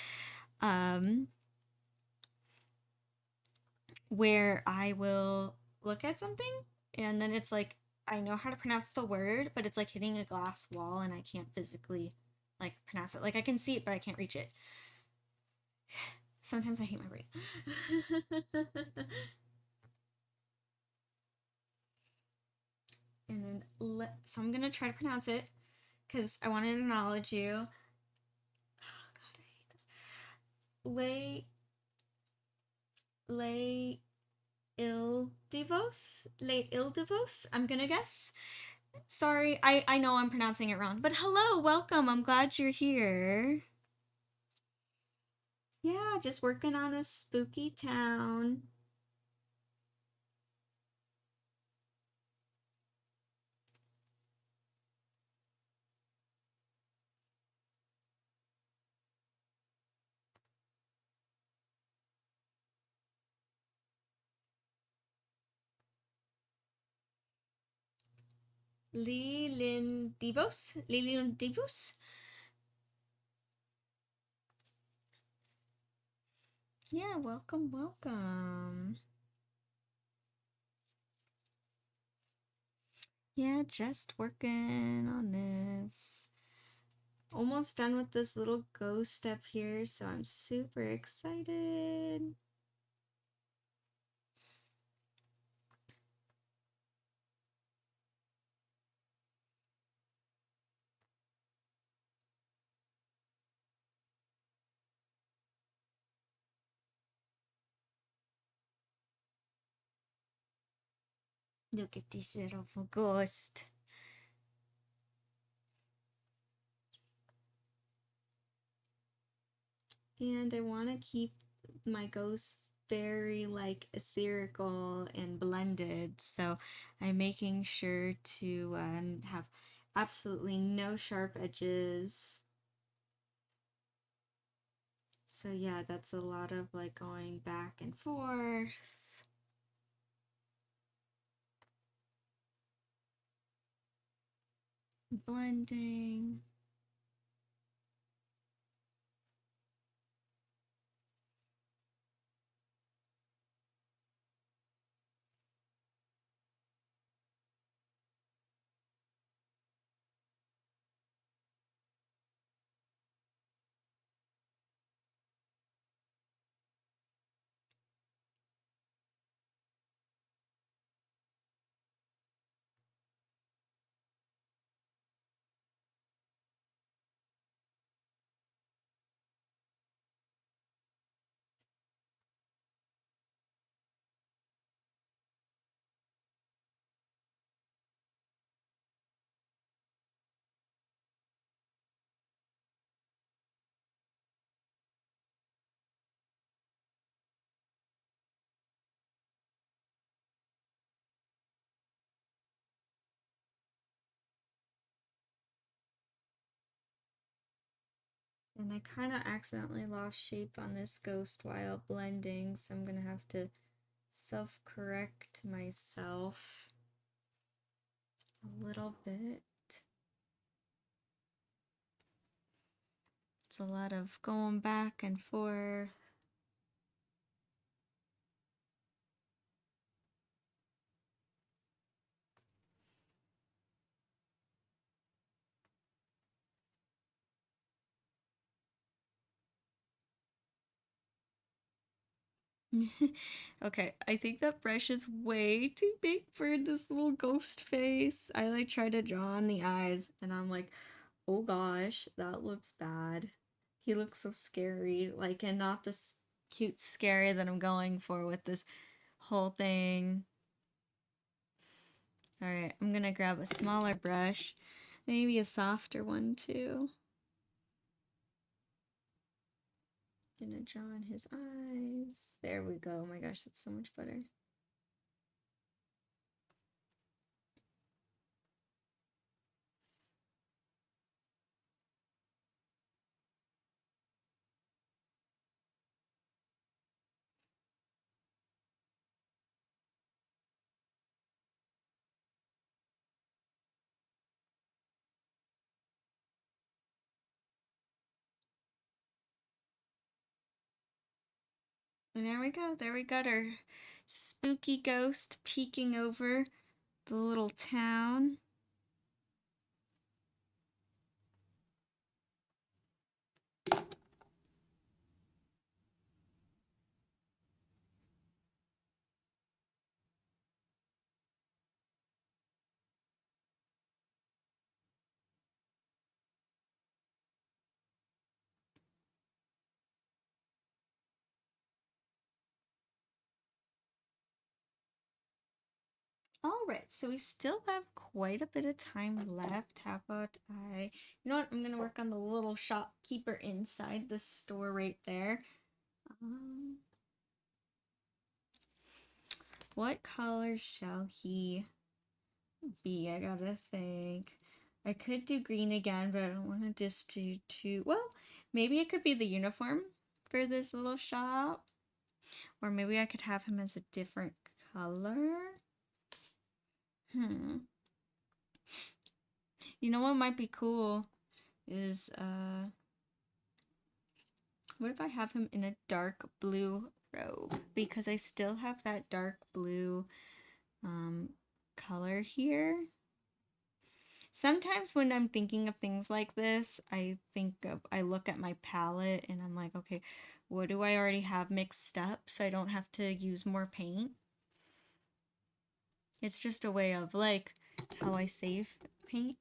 Where I will look at something and then it's like I know how to pronounce the word, but it's like hitting a glass wall and I can't physically like pronounce it. Like I can see it, but I can't reach it. Sometimes I hate my brain. And then so I'm gonna try to pronounce it because I want to acknowledge you. Oh god, I hate this. Lay Ildivos, I'm gonna guess. Sorry, I know I'm pronouncing it wrong, but hello, welcome. I'm glad you're here. Yeah, just working on a spooky town. Lilindivos? Yeah, welcome, welcome. Yeah, just working on this. Almost done with this little ghost up here, so I'm super excited. Look at this little ghost. And I want to keep my ghosts very like ethereal and blended, so I'm making sure to have absolutely no sharp edges. So yeah, that's a lot of like going back and forth. Blending. And I kind of accidentally lost shape on this ghost while blending, so I'm gonna have to self-correct myself a little bit. It's a lot of going back and forth. Okay, I think that brush is way too big for this little ghost face. I like try to draw on the eyes and I'm like, oh gosh, that looks bad. He looks so scary, like, and not this cute scary that I'm going for with this whole thing. Alright, I'm gonna grab a smaller brush, maybe a softer one too. Gonna draw on his eyes. There we go. Oh my gosh, that's so much better. And there we go. There we got our spooky ghost peeking over the little town. Alright, so we still have quite a bit of time left. How about you know what? I'm gonna work on the little shopkeeper inside the store right there. What color shall he be? I gotta think. I could do green again, but I don't want to just do too... Well, maybe it could be the uniform for this little shop. Or maybe I could have him as a different color. You know what might be cool is, what if I have him in a dark blue robe? Because I still have that dark blue, color here. Sometimes when I'm thinking of things like this, I look at my palette and I'm like, okay, what do I already have mixed up so I don't have to use more paint? It's just a way of like how I save paint.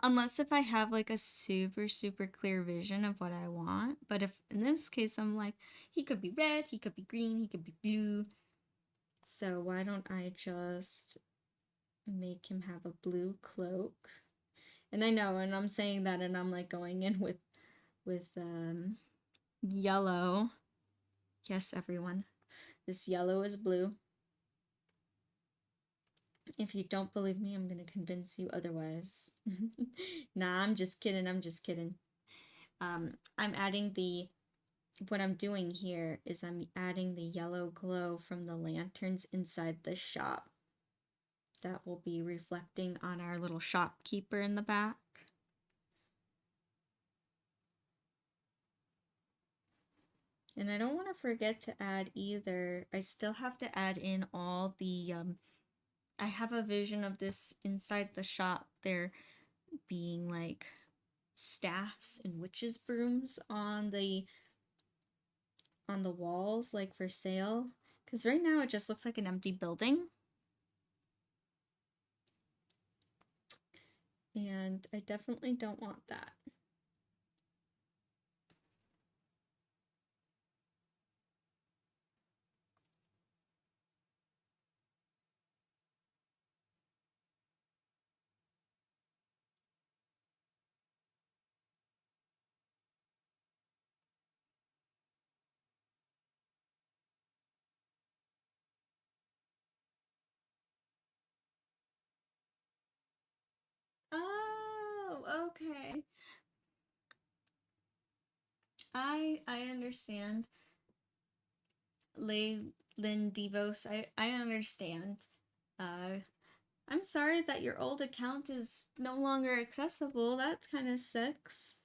Unless if I have like a super clear vision of what I want. But if in this case I'm like, he could be red, he could be green, he could be blue. So why don't I just make him have a blue cloak? And I know, and I'm saying that, and I'm like going in with yellow. Yes, everyone, this yellow is blue. If you don't believe me, I'm gonna convince you otherwise. Nah, I'm just kidding. I'm just kidding. I'm adding what I'm doing here is I'm adding the yellow glow from the lanterns inside the shop. That will be reflecting on our little shopkeeper in the back. And I don't want to forget to add either. I still have to add in all the I have a vision of this inside the shop. There being like staffs and witches' brooms on the walls, like for sale. Because right now it just looks like an empty building. And I definitely don't want that. Oh, okay. I understand. Lynn Devos, I understand. Uh I'm sorry that your old account is no longer accessible. That kind of sucks.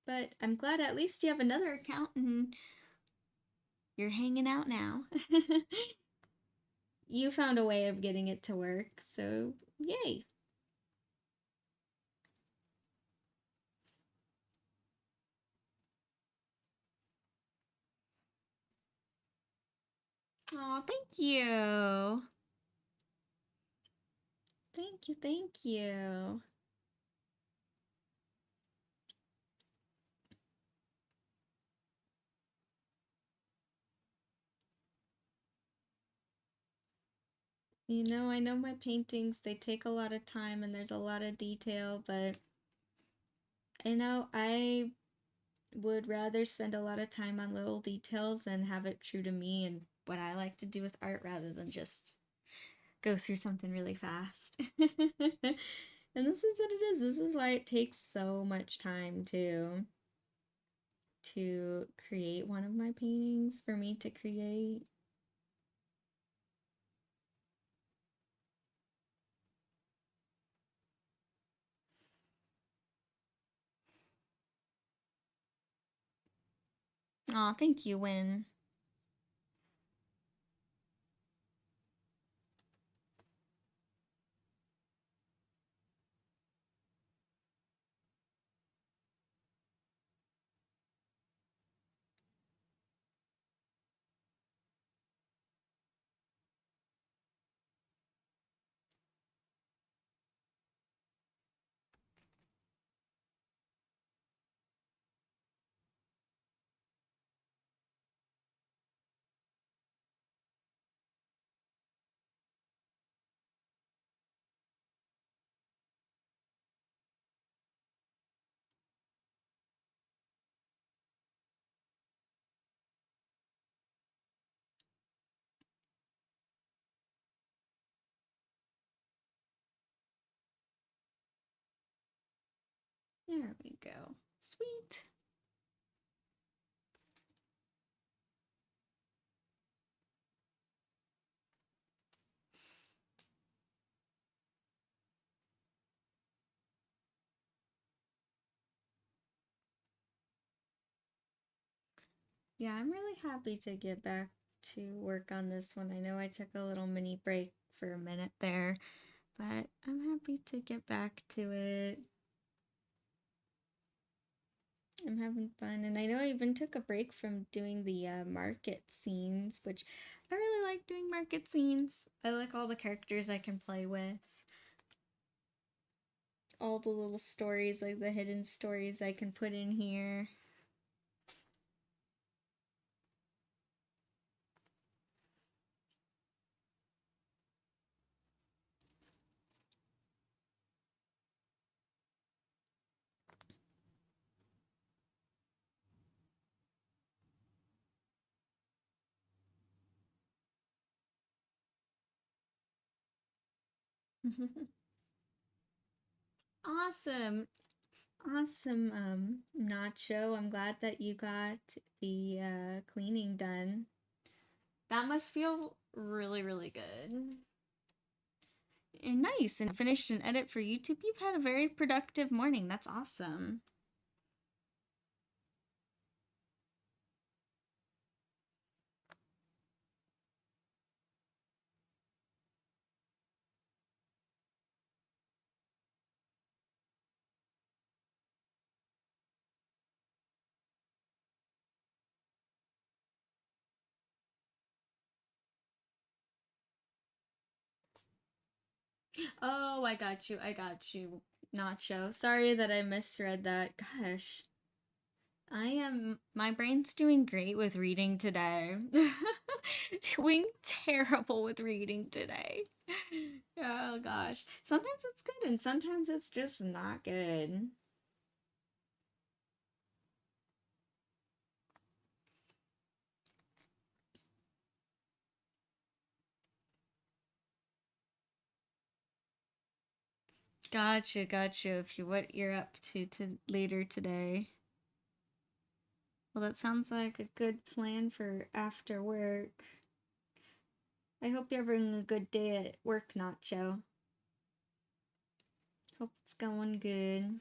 But I'm glad at least you have another account and you're hanging out now. You found a way of getting it to work, so yay. Oh, thank you. Thank you, thank you. You know, I know my paintings, they take a lot of time and there's a lot of detail, but I would rather spend a lot of time on little details and have it true to me and what I like to do with art rather than just go through something really fast. And this is what it is. This is why it takes so much time to create one of my paintings for me to create. Aw, thank you, Win. There we go. Sweet. Yeah, I'm really happy to get back to work on this one. I know I took a little mini break for a minute there, but I'm happy to get back to it. I'm having fun, and I know I even took a break from doing the market scenes, which I really like doing market scenes. I like all the characters I can play with, all the little stories, like the hidden stories I can put in here. Awesome. Awesome, Nacho. I'm glad that you got the cleaning done. That must feel really, really good. And nice. And finished an edit for YouTube. You've had a very productive morning. That's awesome. Oh, I got you. I got you, Nacho. Sorry that I misread that. Gosh. My brain's doing great with reading today. Doing terrible with reading today. Oh gosh. Sometimes it's good and sometimes it's just not good. Gotcha, gotcha. If you what you're up to later today. Well, that sounds like a good plan for after work. I hope you're having a good day at work, Nacho. Hope it's going good.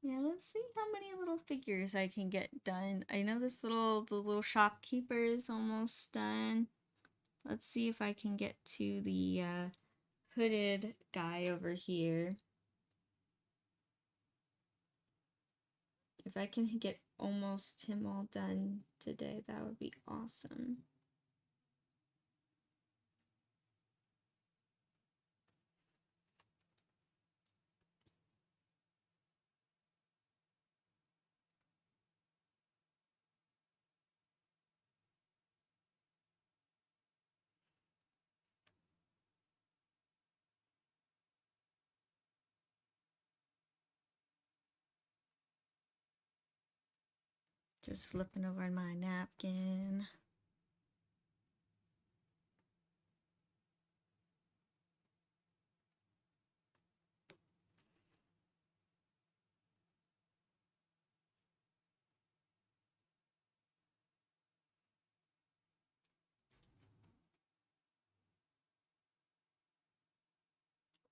Yeah, let's see how many little figures I can get done. I know the little shopkeeper is almost done. Let's see if I can get to the hooded guy over here. If I can get almost him all done today, that would be awesome. Just flipping over my napkin.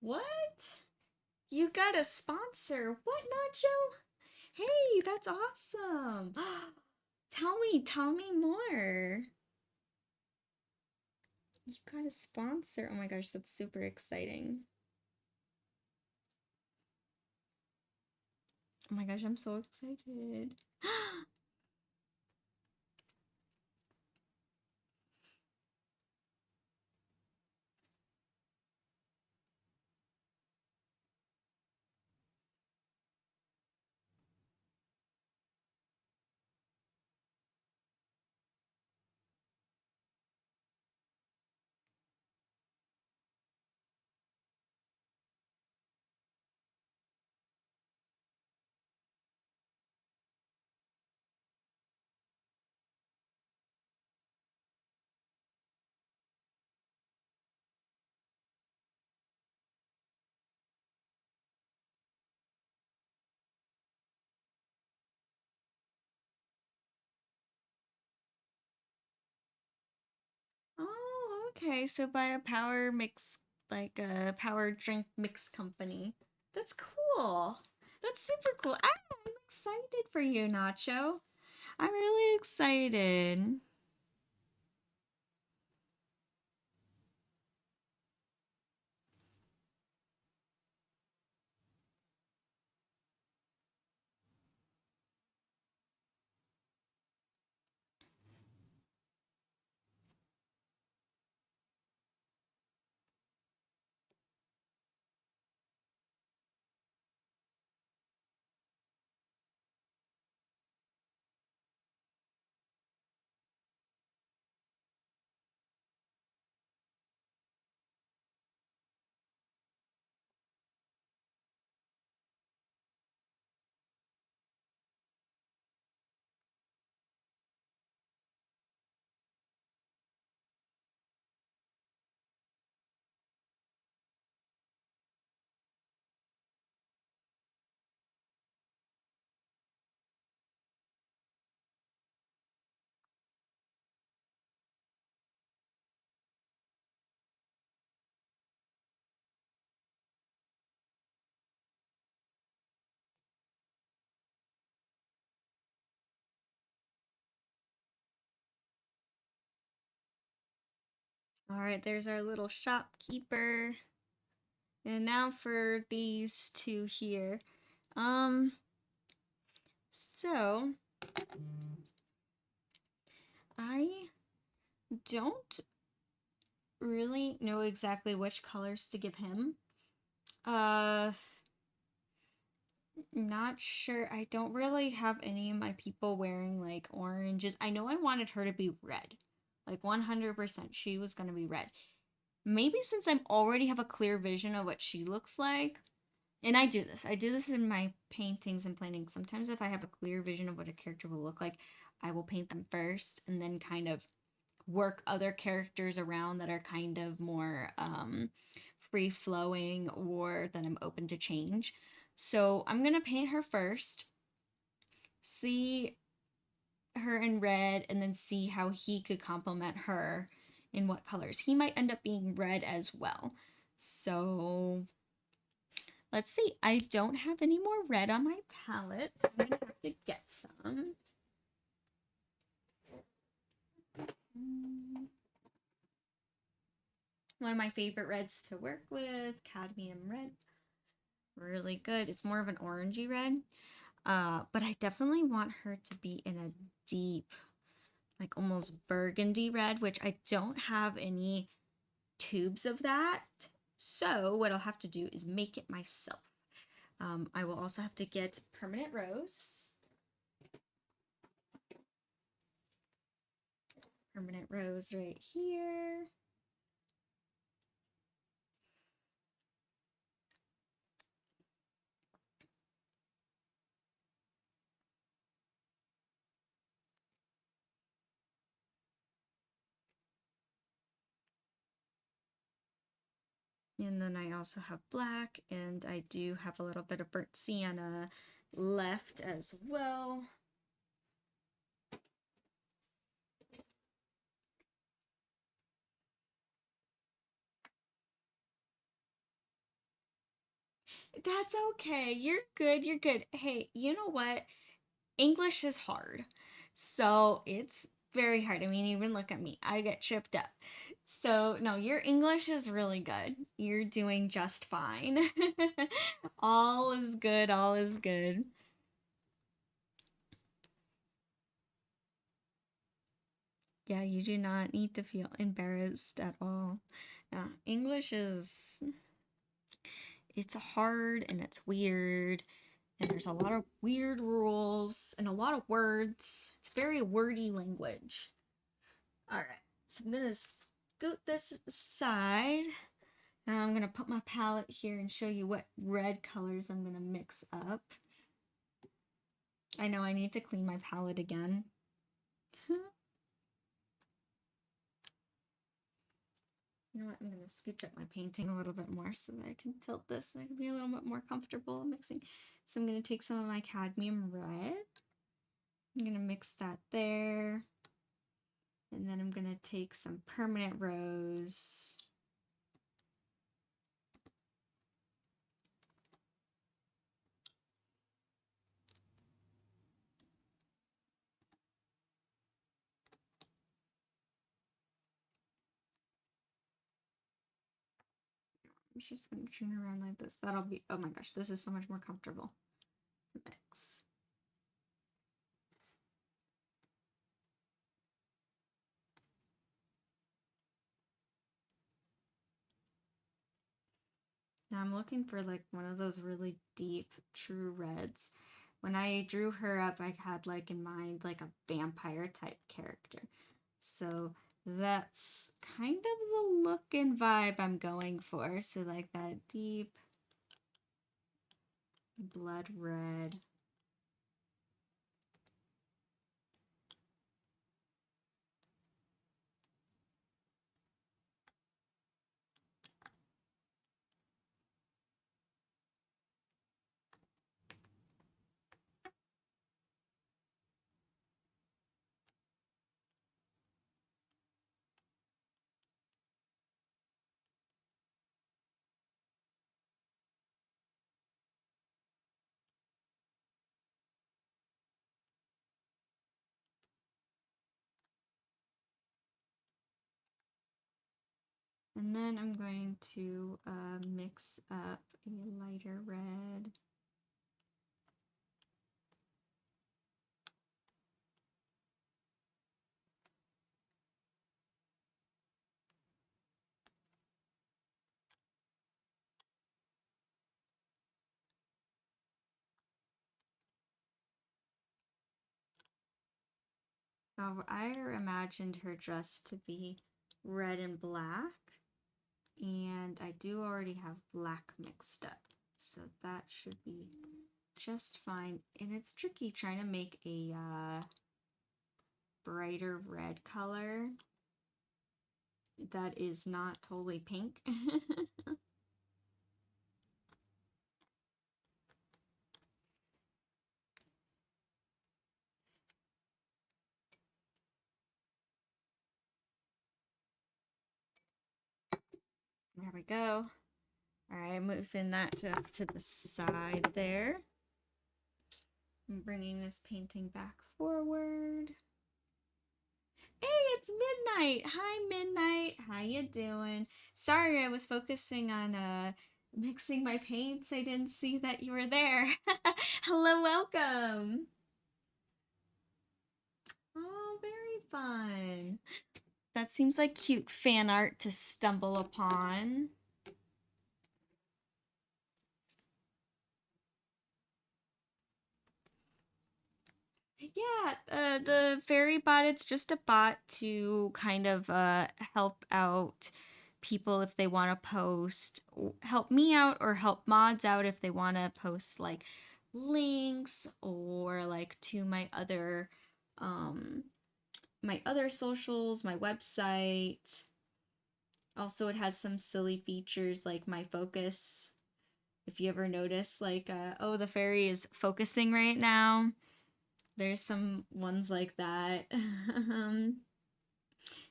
What? You got a sponsor? What, Nacho? Hey, that's awesome. Tell me more. You got a sponsor. Oh my gosh, that's super exciting. Oh my gosh, I'm so excited. Okay, so by a power mix, like a power drink mix company. That's cool. That's super cool. I'm excited for you, Nacho. I'm really excited. All right, there's our little shopkeeper. And now for these two here. Um, so I don't really know exactly which colors to give him. Uh, not sure. I don't really have any of my people wearing like oranges. I know I wanted her to be red. Like 100% she was going to be red. Maybe since I already have a clear vision of what she looks like, and I do this. I do this in my paintings and planning. Sometimes if I have a clear vision of what a character will look like, I will paint them first and then kind of work other characters around that are kind of more free flowing or that I'm open to change. So I'm gonna paint her first, see her in red, and then see how he could complement her in what colors. He might end up being red as well. So let's see. I don't have any more red on my palette, so I'm gonna have to get some. One of my favorite reds to work with, cadmium red. Really good. It's more of an orangey red. But I definitely want her to be in a deep, like almost burgundy red, which I don't have any tubes of that. So what I'll have to do is make it myself. I will also have to get permanent rose. Permanent rose right here. And then I also have black, and I do have a little bit of burnt sienna left as well. That's okay. You're good. You're good. Hey, you know what? English is hard. So it's very hard. I mean, even look at me. I get tripped up. So, no, your English is really good. You're doing just fine. All is good. All is good. Yeah, you do not need to feel embarrassed at all. English is, it's hard and it's weird, and there's a lot of weird rules and a lot of words. It's very wordy language. All right, so I'm gonna scoot this aside. Now I'm gonna put my palette here and show you what red colors I'm gonna mix up. I know I need to clean my palette again. You know what? I'm gonna scooch up my painting a little bit more so that I can tilt this and I can be a little bit more comfortable mixing. So I'm gonna take some of my cadmium red. I'm gonna mix that there. And then I'm gonna take some permanent rose. I'm just gonna turn around like this. That'll be, oh my gosh, this is so much more comfortable to mix. Now I'm looking for like one of those really deep, true reds. When I drew her up, I had like in mind like a vampire type character. So that's kind of the look and vibe I'm going for. So like that deep blood red. And then I'm going to mix up a lighter red. So I imagined her dress to be red and black, and I do already have black mixed up, so that should be just fine. And it's tricky trying to make a brighter red color that is not totally pink. There we go. All right, moving that to the side there. I'm bringing this painting back forward. Hey, it's Midnight. Hi, Midnight. How you doing? Sorry, I was focusing on mixing my paints. I didn't see that you were there. Hello, welcome. Oh, very fun. That seems like cute fan art to stumble upon. Yeah, the fairy bot, it's just a bot to kind of help out people if they want to post, help me out or help mods out if they want to post like links or like to um my other socials, my website. Also, it has some silly features like my focus. If you ever notice, like, oh, the fairy is focusing right now. There's some ones like that.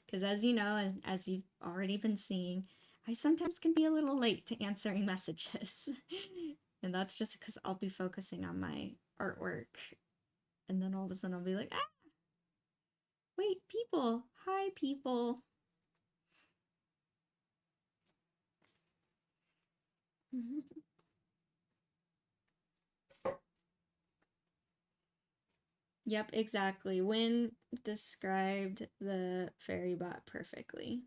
Because as you know, and as you've already been seeing, I sometimes can be a little late to answering messages. And that's just because I'll be focusing on my artwork. And then all of a sudden I'll be like, ah, wait, people. Hi, people. Yep, exactly. Wynn described the fairy bot perfectly.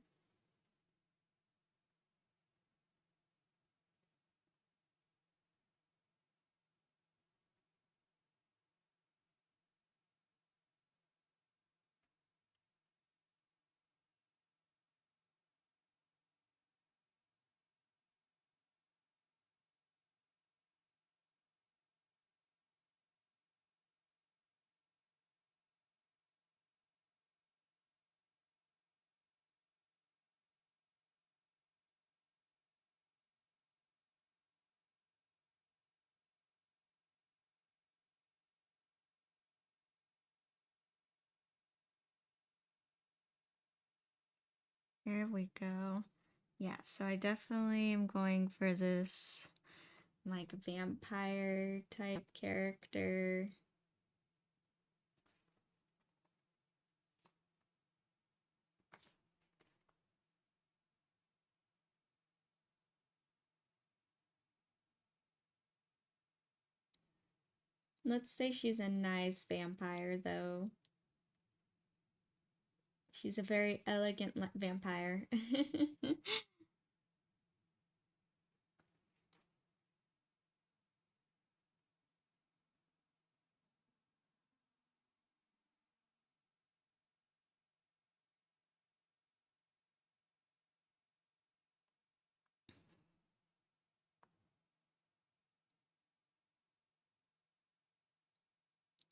There we go. Yeah, so I definitely am going for this like vampire type character. Let's say she's a nice vampire though. She's a very elegant vampire.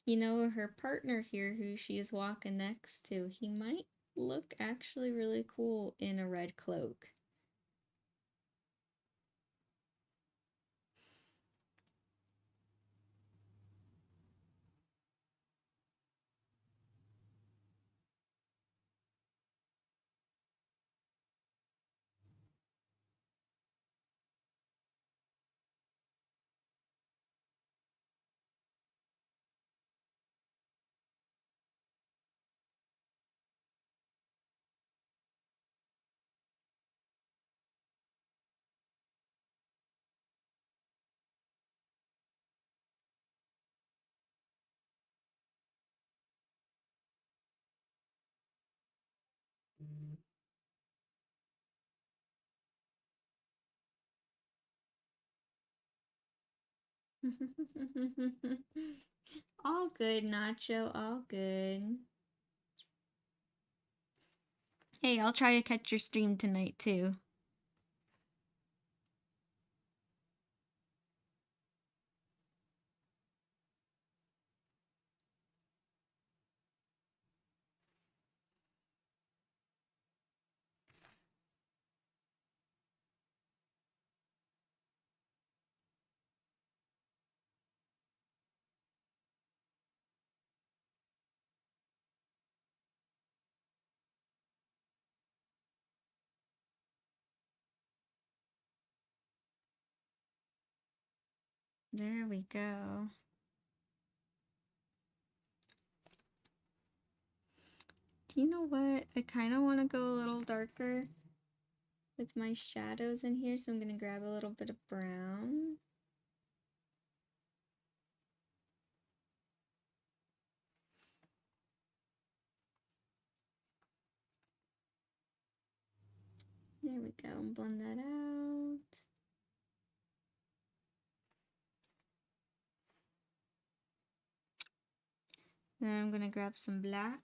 You know, her partner here, who she is walking next to, he might look actually really cool in a red cloak. All good, Nacho, all good. Hey, I'll try to catch your stream tonight too. There we go. Do you know what? I kind of want to go a little darker with my shadows in here, so I'm going to grab a little bit of brown. There we go, and blend that out. Then I'm going to grab some black.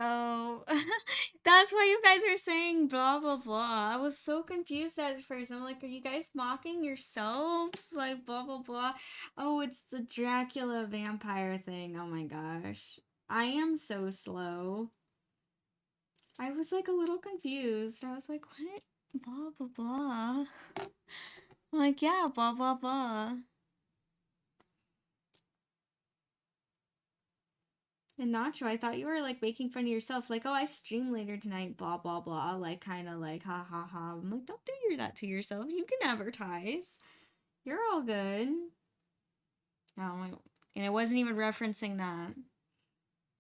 Oh, that's why you guys are saying blah blah blah. I was so confused at first. I'm like, are you guys mocking yourselves? Like blah blah blah. Oh, it's the Dracula vampire thing. Oh my gosh. I am so slow. I was like a little confused. I was like, what? Blah blah blah. I'm like, yeah, blah blah blah. And Nacho, I thought you were like making fun of yourself, like, oh, I stream later tonight, blah blah blah, like kind of like ha ha ha. I'm like, don't do that to yourself. You can advertise. You're all good. Oh my, and it wasn't even referencing that.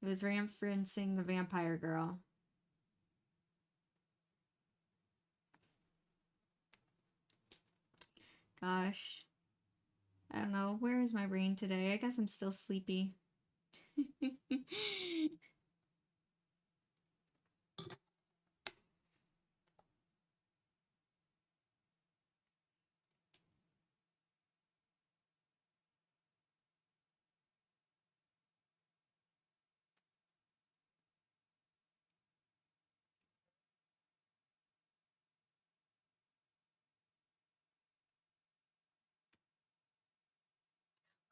It was referencing the vampire girl. Gosh, I don't know. Where is my brain today? I guess I'm still sleepy.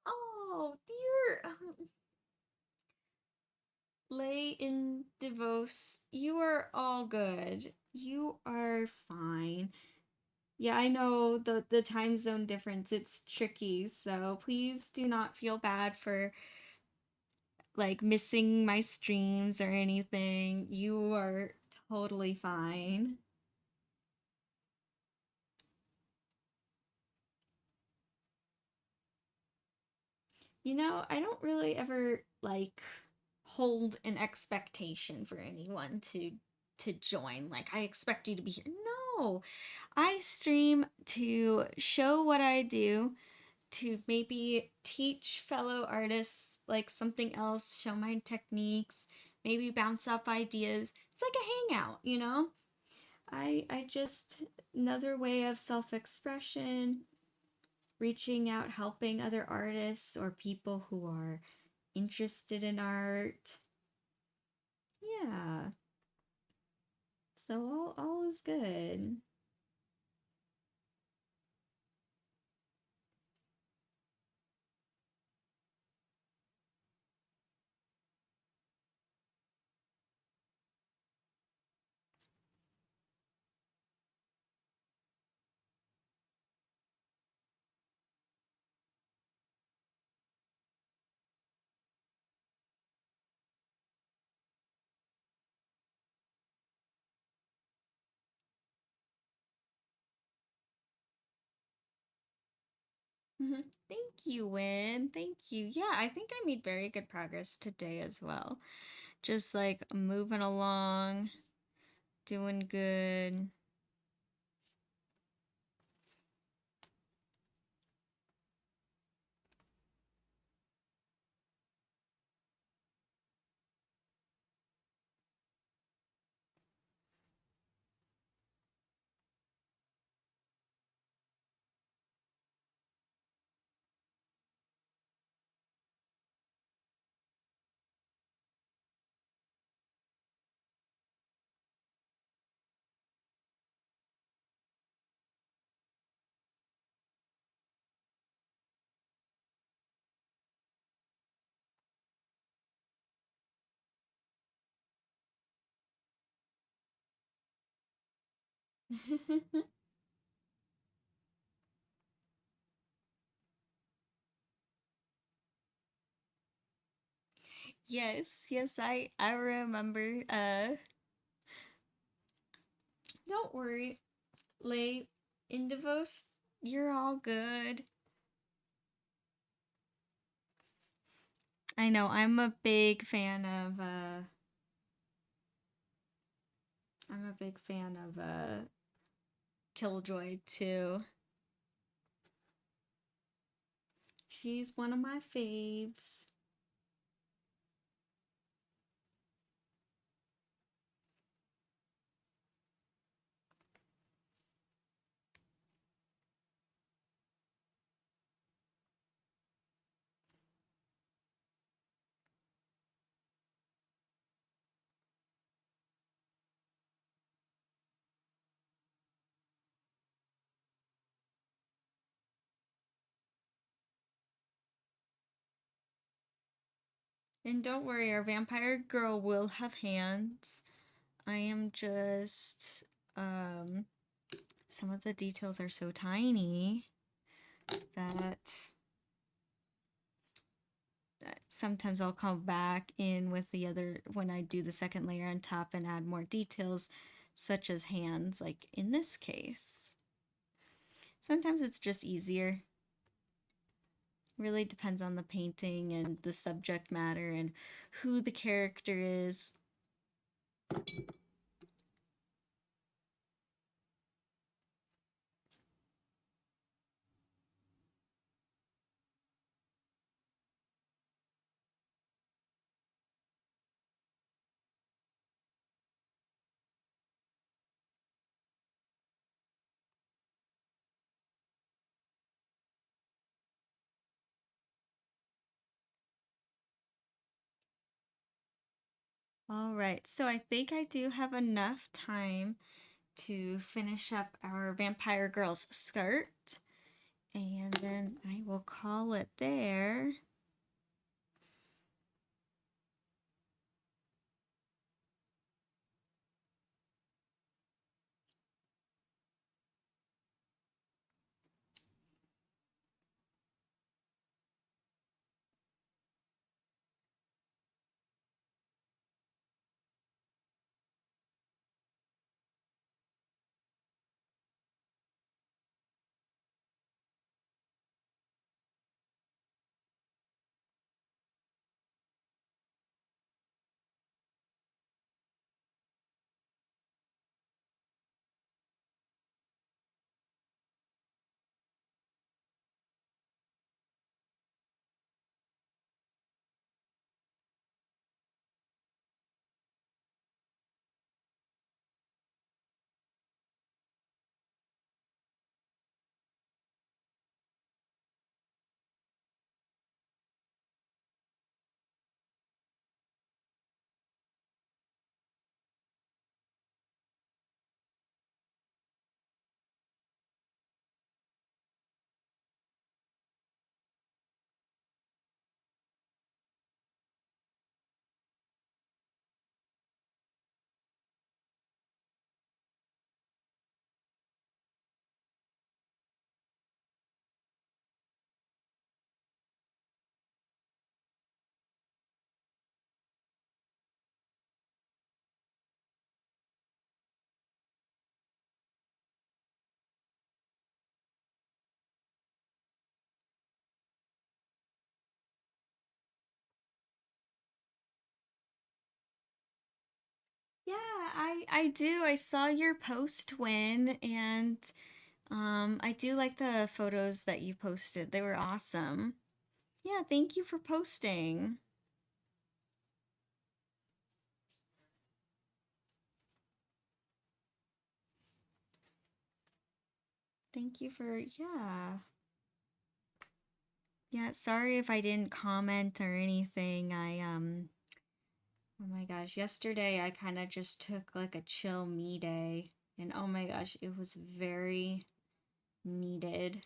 Oh, dear. Lay in Devos, you are all good. You are fine. Yeah, I know the time zone difference. It's tricky, so please do not feel bad for like missing my streams or anything. You are totally fine. You know, I don't really ever like hold an expectation for anyone to join. Like I expect you to be here. No. I stream to show what I do, to maybe teach fellow artists like something else, show my techniques, maybe bounce off ideas. It's like a hangout, you know? I just another way of self-expression, reaching out, helping other artists or people who are interested in art. Yeah. So all is good. Thank you, Win. Thank you. Yeah, I think I made very good progress today as well. Just like moving along, doing good. yes, I remember. Don't worry, Lay Indivos, you're all good. I know I'm a big fan of Killjoy too. She's one of my faves. And don't worry, our vampire girl will have hands. I am just, some of the details are so tiny that sometimes I'll come back in with the other, when I do the second layer on top and add more details, such as hands, like in this case. Sometimes it's just easier. Really depends on the painting and the subject matter and who the character is. All right, so I think I do have enough time to finish up our vampire girl's skirt, and then I will call it there. Yeah, I do. I saw your post, Twin, and I do like the photos that you posted. They were awesome. Yeah, thank you for posting. Thank you for, yeah. Yeah, sorry if I didn't comment or anything. Oh my gosh, yesterday I kind of just took like a chill me day, and oh my gosh, it was very needed.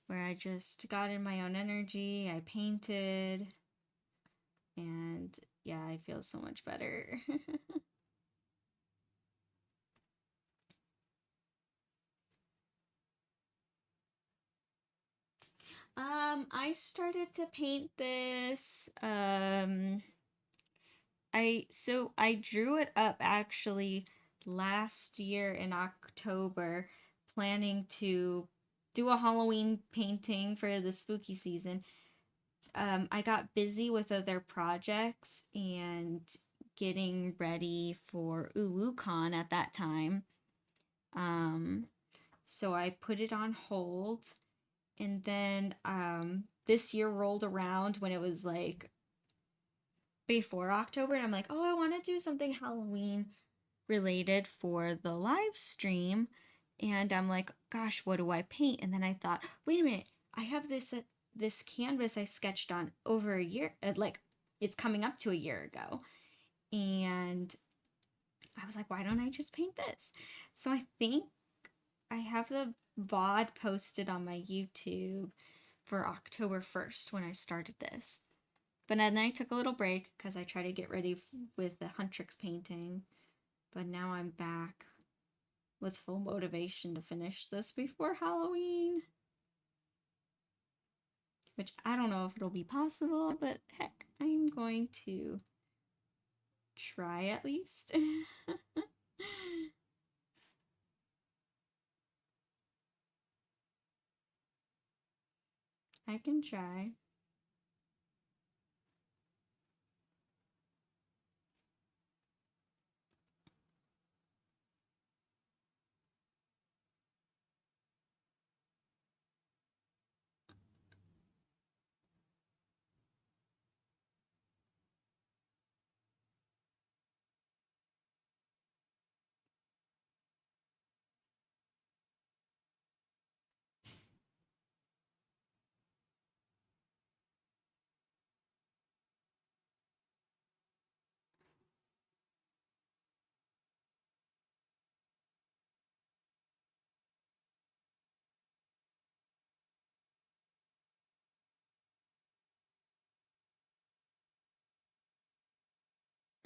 Where I just got in my own energy, I painted, and yeah, I feel so much better. I started to paint this. I drew it up actually last year in October, planning to do a Halloween painting for the spooky season. I got busy with other projects and getting ready for UwuCon at that time. Um, so I put it on hold, and then this year rolled around when it was like before October, and I'm like, oh, I want to do something Halloween related for the live stream. And I'm like, gosh, what do I paint? And then I thought, wait a minute, I have this canvas I sketched on over a year, like it's coming up to a year ago. And I was like, why don't I just paint this? So I think I have the VOD posted on my YouTube, for October 1st when I started this. But then I took a little break because I tried to get ready with the Huntrix painting. But now I'm back with full motivation to finish this before Halloween. Which I don't know if it'll be possible, but heck, I'm going to try at least. I can try.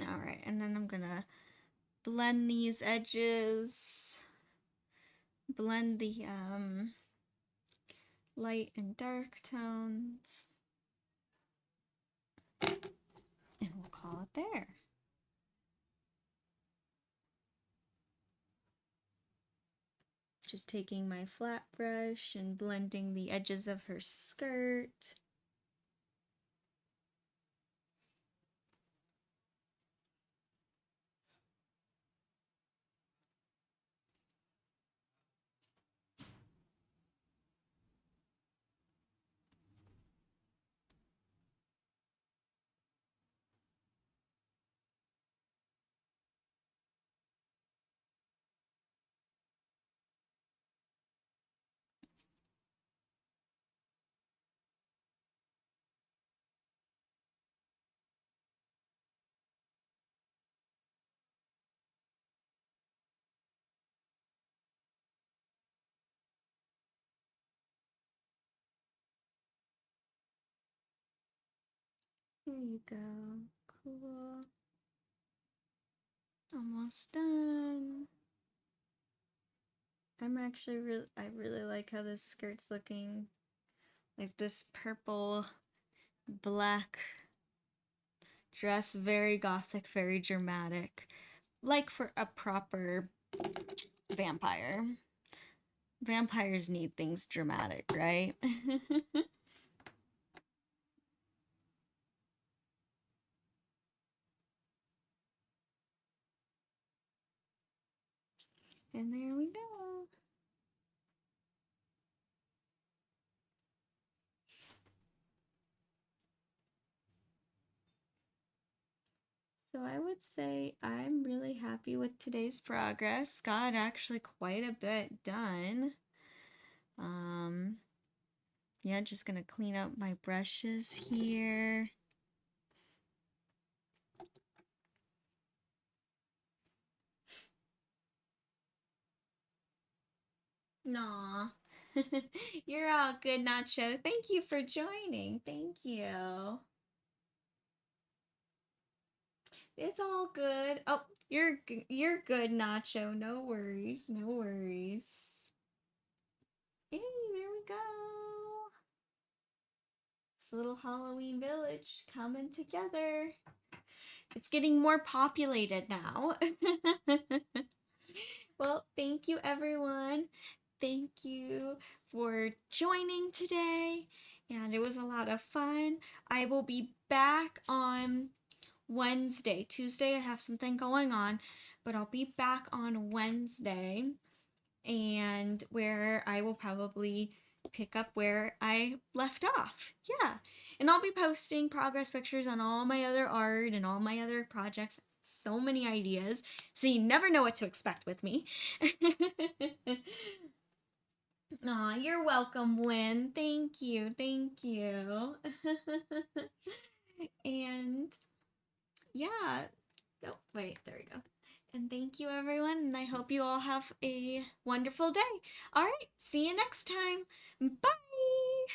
Alright, and then I'm gonna blend these edges. Blend the light and dark tones. And we'll call it there. Just taking my flat brush and blending the edges of her skirt. There you go. Cool. Almost done. I really like how this skirt's looking. Like this purple, black dress, very gothic, very dramatic. Like for a proper vampire. Vampires need things dramatic, right? And there we go. So I would say I'm really happy with today's progress. Got actually quite a bit done. Yeah, just gonna clean up my brushes here. Aw. You're all good, Nacho. Thank you for joining. Thank you. It's all good. Oh, you're good, Nacho. No worries. No worries. Hey, there we go. This little Halloween village coming together. It's getting more populated now. Well, thank you, everyone. Thank you for joining today. And it was a lot of fun. I will be back on Wednesday. Tuesday, I have something going on, but I'll be back on Wednesday, and where I will probably pick up where I left off. Yeah. And I'll be posting progress pictures on all my other art and all my other projects. So many ideas. So you never know what to expect with me. Aw, you're welcome, Lynn. Thank you. Thank you. And yeah. Oh, wait, there we go. And thank you, everyone. And I hope you all have a wonderful day. All right. See you next time. Bye.